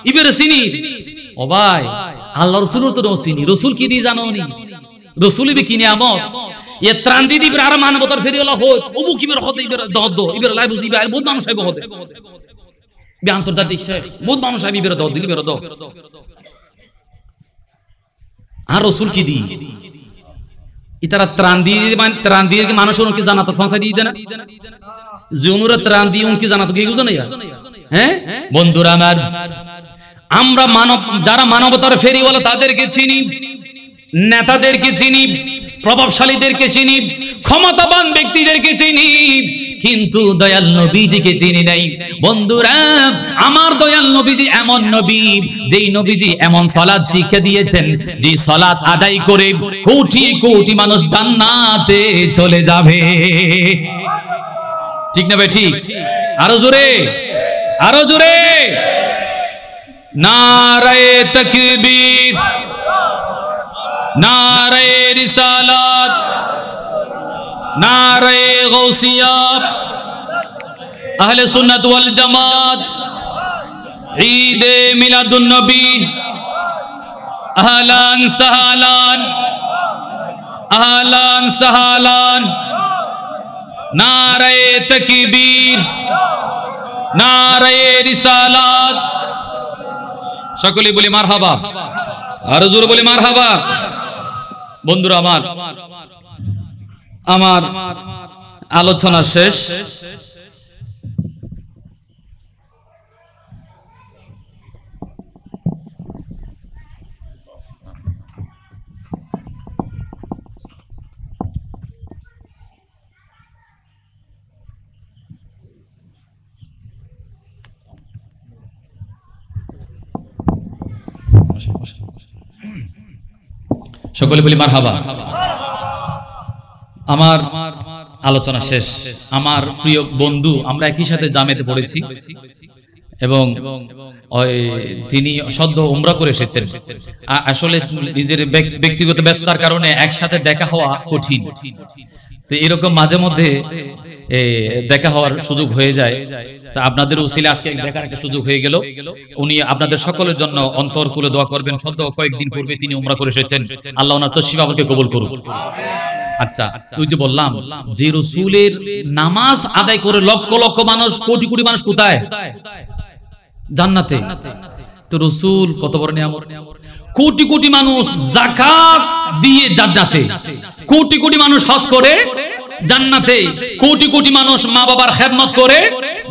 ইবের সিনির। ও ভাই আল্লাহর রাসূলর তো রসিনি, রাসূল কি দি জানো নি? রসুল ইবে কি নিয়ামত এ ত্রাণ দি দিবে আর মানবতার ফেরিওয়ালা হয় অমুক ইবের হতে ইবের দদ ইবের লাই বুঝি ইবে বহুত মানুষ আইব হতে বে আন্তর্জাতিক শাইখ বহুত মানুষ আইবে ইবের দদ ইবের দদ। আর রাসূল কি দি ইতারা ত্রাণ দিয়ে মানে ত্রাণ দিয়ে কি মানুষ ওনকে জানাতে পৌঁছে দিয়ে দেনা, যে ওনরা ত্রাণ দিয়ে ওনকে জানাতে কি বুঝো না? হ্যাঁ বন্ধুরা আমার, আমরা মানব যারা মানবতার ফেরিওয়ালা তাদেরকে চিনি, নেতাদেরকে চিনি, প্রভাবশালীদেরকে চিনি, ক্ষমতাবান ব্যক্তিদেরকে চিনি, কিন্তু দয়াল নবীজিকে চিনি নাই। বন্ধুরা আমার দয়াল নবীজি এমন নবী, যেই নবীজি এমন সালাত শিক্ষা দিয়েছেন, যে সালাত আদায় করে কোটি কোটি মানুষ জান্নাতে চলে যাবে। ঠিক না ভাই? ঠিক। আরো জোরে, আরো জোরে। নারায়ে তাকবীর, নারায়ে রিসালাত, নারায়ে গাউসিয়া, আহলে সুন্নাত ওয়াল জামাত, ঈদে মিলাদুন নবী, আহলান সাহলান, আহলান সাহলান, নারায়ে তাকবীর, নারায়ে রিসালাত। সকলে বলি মারহাবা, আর জোরে বলি মারহাবা। বন্ধুরা আমার, আমার আলোচনা শেষ। সকলে বলি মারহাবা। আমার আলোচনা শেষ। আমার প্রিয় বন্ধু, আমরা একই সাথে জামেতে পড়েছি এবং তিনি সদ্য উমরা করে এসেছেন। আসলে নিজের ব্যক্তিগত ব্যস্ততার কারণে একসাথে দেখা হওয়া কঠিন, তো এরকম মাঝে মধ্যে দেখা হওয়ার সুযোগ হয়ে যায়। তা আপনাদের উসিলে আজকে দেখার একটা সুযোগ হয়ে গেল। উনি আপনাদের সকলের জন্য অন্তর খুলে দোয়া করবেন। সদ্য কয়েকদিন পূর্বে তিনি উমরা করে এসেছেন, আল্লাহ ওনার তশরিফ আমাকে কবুল করুন। আচ্ছা, ওই যে বললাম যে রাসূলের নামাজ আদায় করে লক্ষ লক্ষ মানুষ, কোটি কোটি মানুষ কোথায়? জান্নাতে। তো রাসূল কত বড় নিয়ামত। কোটি কোটি মানুষ যাকাত দিয়ে জান্নাতে, কোটি কোটি মানুষ হজ করে জান্নাতে, কোটি কোটি মানুষ মা বাবার খেদমত করে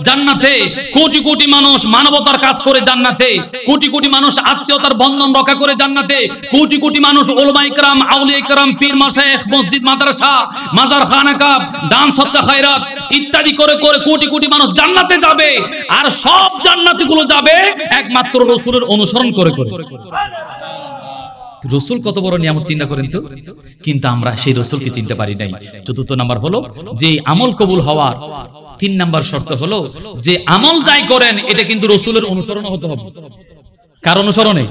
জান্নাতে, কোটি কোটি মানুষ মানবতার কাজ করে জান্নাতে, কোটি কোটি মানুষ আত্মীয়তার বন্ধন রক্ষা করে জান্নাতে, কোটি কোটি মানুষ উলামা ইকরাম, আউলিয়া ইকরাম, পীর মাশায়েখ, মসজিদ মাদ্রাসা, মাজার খানাকা, দান সদকা খায়রাত ইত্যাদি করে করে কোটি কোটি মানুষ জান্নাতে যাবে। আর সব জান্নাতীগুলো যাবে একমাত্র রাসূলের অনুসরণ করে করে। রাসূল কত বড় নিয়ামত চিন্তা করেন তো। কিন্তু আমরা সেই রাসূলকে চিনতে পারি নাই। চতুর্থ নাম্বার হলো যে আমল কবুল হওয়ার 3 নাম্বার শর্ত হলো যে আমল যাই করেন এটা কিন্তু রাসূলের অনুসরণ হতে হবে। কার অনুসরণে?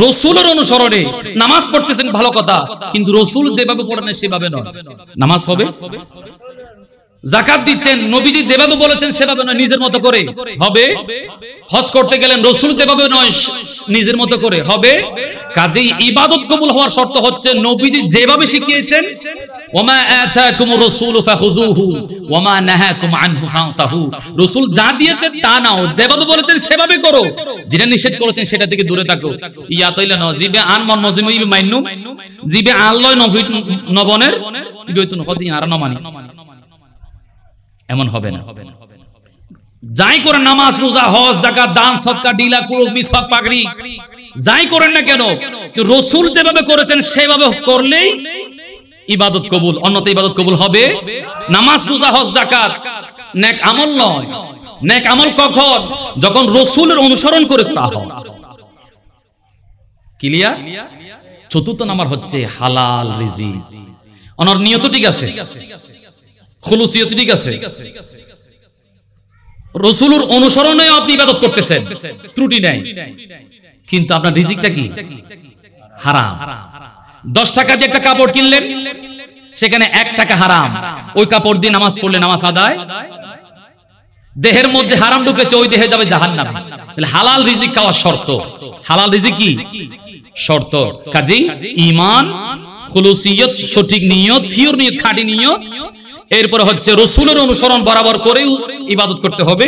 রাসূলের অনুসরণে। নামাজ পড়তেছেন ভালো কথা, কিন্তু রাসূল যেভাবে পড়েন সেভাবে নয়, নামাজ হবে। যাকাত দিচ্ছেন নবীজি যেভাবে বলেছেন সেভাবে নয়, নিজের মতো করে হবে। হজ করতে গেলেন রাসূল যেভাবে নয়, নিজের মতো করে হবে। কাজেই ইবাদত কবুল হওয়ার শর্ত হচ্ছে নবীজি যেভাবে শিখিয়েছেন, ওমা আতাকুমুর রাসূলু ফাখুযুহু ওমা নাহাকুম আনহু ফান্তাহু। রাসূল যা দিয়েছেন তা নাও, যেভাবে বলেছেন সেভাবে করো, যেটা নিষেধ করেছেন সেটা থেকে দূরে থাকো। ইয়া তাইলা নজিবে আন মন নজিমু ইবি মাইনু জিবে আল্লাহ নবনের ইদয়তুন কদিন আর নমানি, এমন হবে না। যাই করেন নামাজ, রোজা, হজ, যাকাত, দান সদকা, ডিলা কুরুক, মিসওয়াক, পাগড়ি যাই করেন না কেন, রাসূল যেভাবে করেছেন সেভাবে করলেই ইবাদত কবুল, অন্যথা ইবাদত কবুল হবে। নামাজ, রোজা, হজ, যাকাত নেক আমল নয়। নেক আমল কখন? যখন রাসূলের অনুসরণ করে করা হয়। ক্লিয়ার? চতুর্থ নাম্বার হচ্ছে হালাল রিজিক। ওনার নিয়ত ঠিক আছে, খুলুসিয়ত ঠিক আছে, রাসূলের অনুসরণে আপনি ইবাদত করতেছেন, ত্রুটি নাই, কিন্তু আপনার রিজিকটা কি? হারাম। 10 টাকা দিয়ে একটা কাপড় কিনলেন, সেখানে 1 টাকা হারাম। ওই কাপড় দিয়ে নামাজ পড়লে নামাজ আদায়, দেহের মধ্যে হারাম ঢুকেছে, ওই দেহে যাবে জাহান্নামে। তাহলে হালাল রিজিক খাওয়া শর্ত। হালাল রিজিক কি? শর্ত। কাজেই ঈমান, খুলুসিয়ত, সঠিক নিয়ত, ফিওর নিয়ত, খাঁটি নিয়ত, এরপর হচ্ছে রাসূলের অনুসরণ বরাবর করে ইবাদত করতে হবে।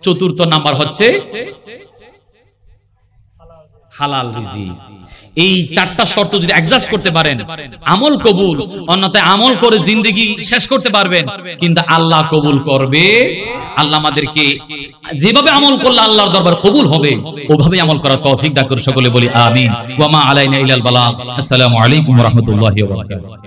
চতুর্থ নাম্বার হচ্ছে হালাল রিজিক। এই 4টা শর্ত যদি অ্যাডজাস্ট করতে পারেন, আমল কবুল। অন্যথায় আমল করে জিন্দেগি শেষ করতে পারবেন, কিন্তু আল্লাহ কবুল করবে। আল্লাহ আমাদেরকে যেভাবে আমল করলে আল্লাহর দরবার কবুল হবে ওভাবে আমল করার তৌফিক দান করুন। সকলে বলি আমিন। ওয়া মা আলাইনা ইল্লাল বালাগ। আসসালামু আলাইকুম ওয়া রাহমাতুল্লাহি ওয়া বারাকাতুহু।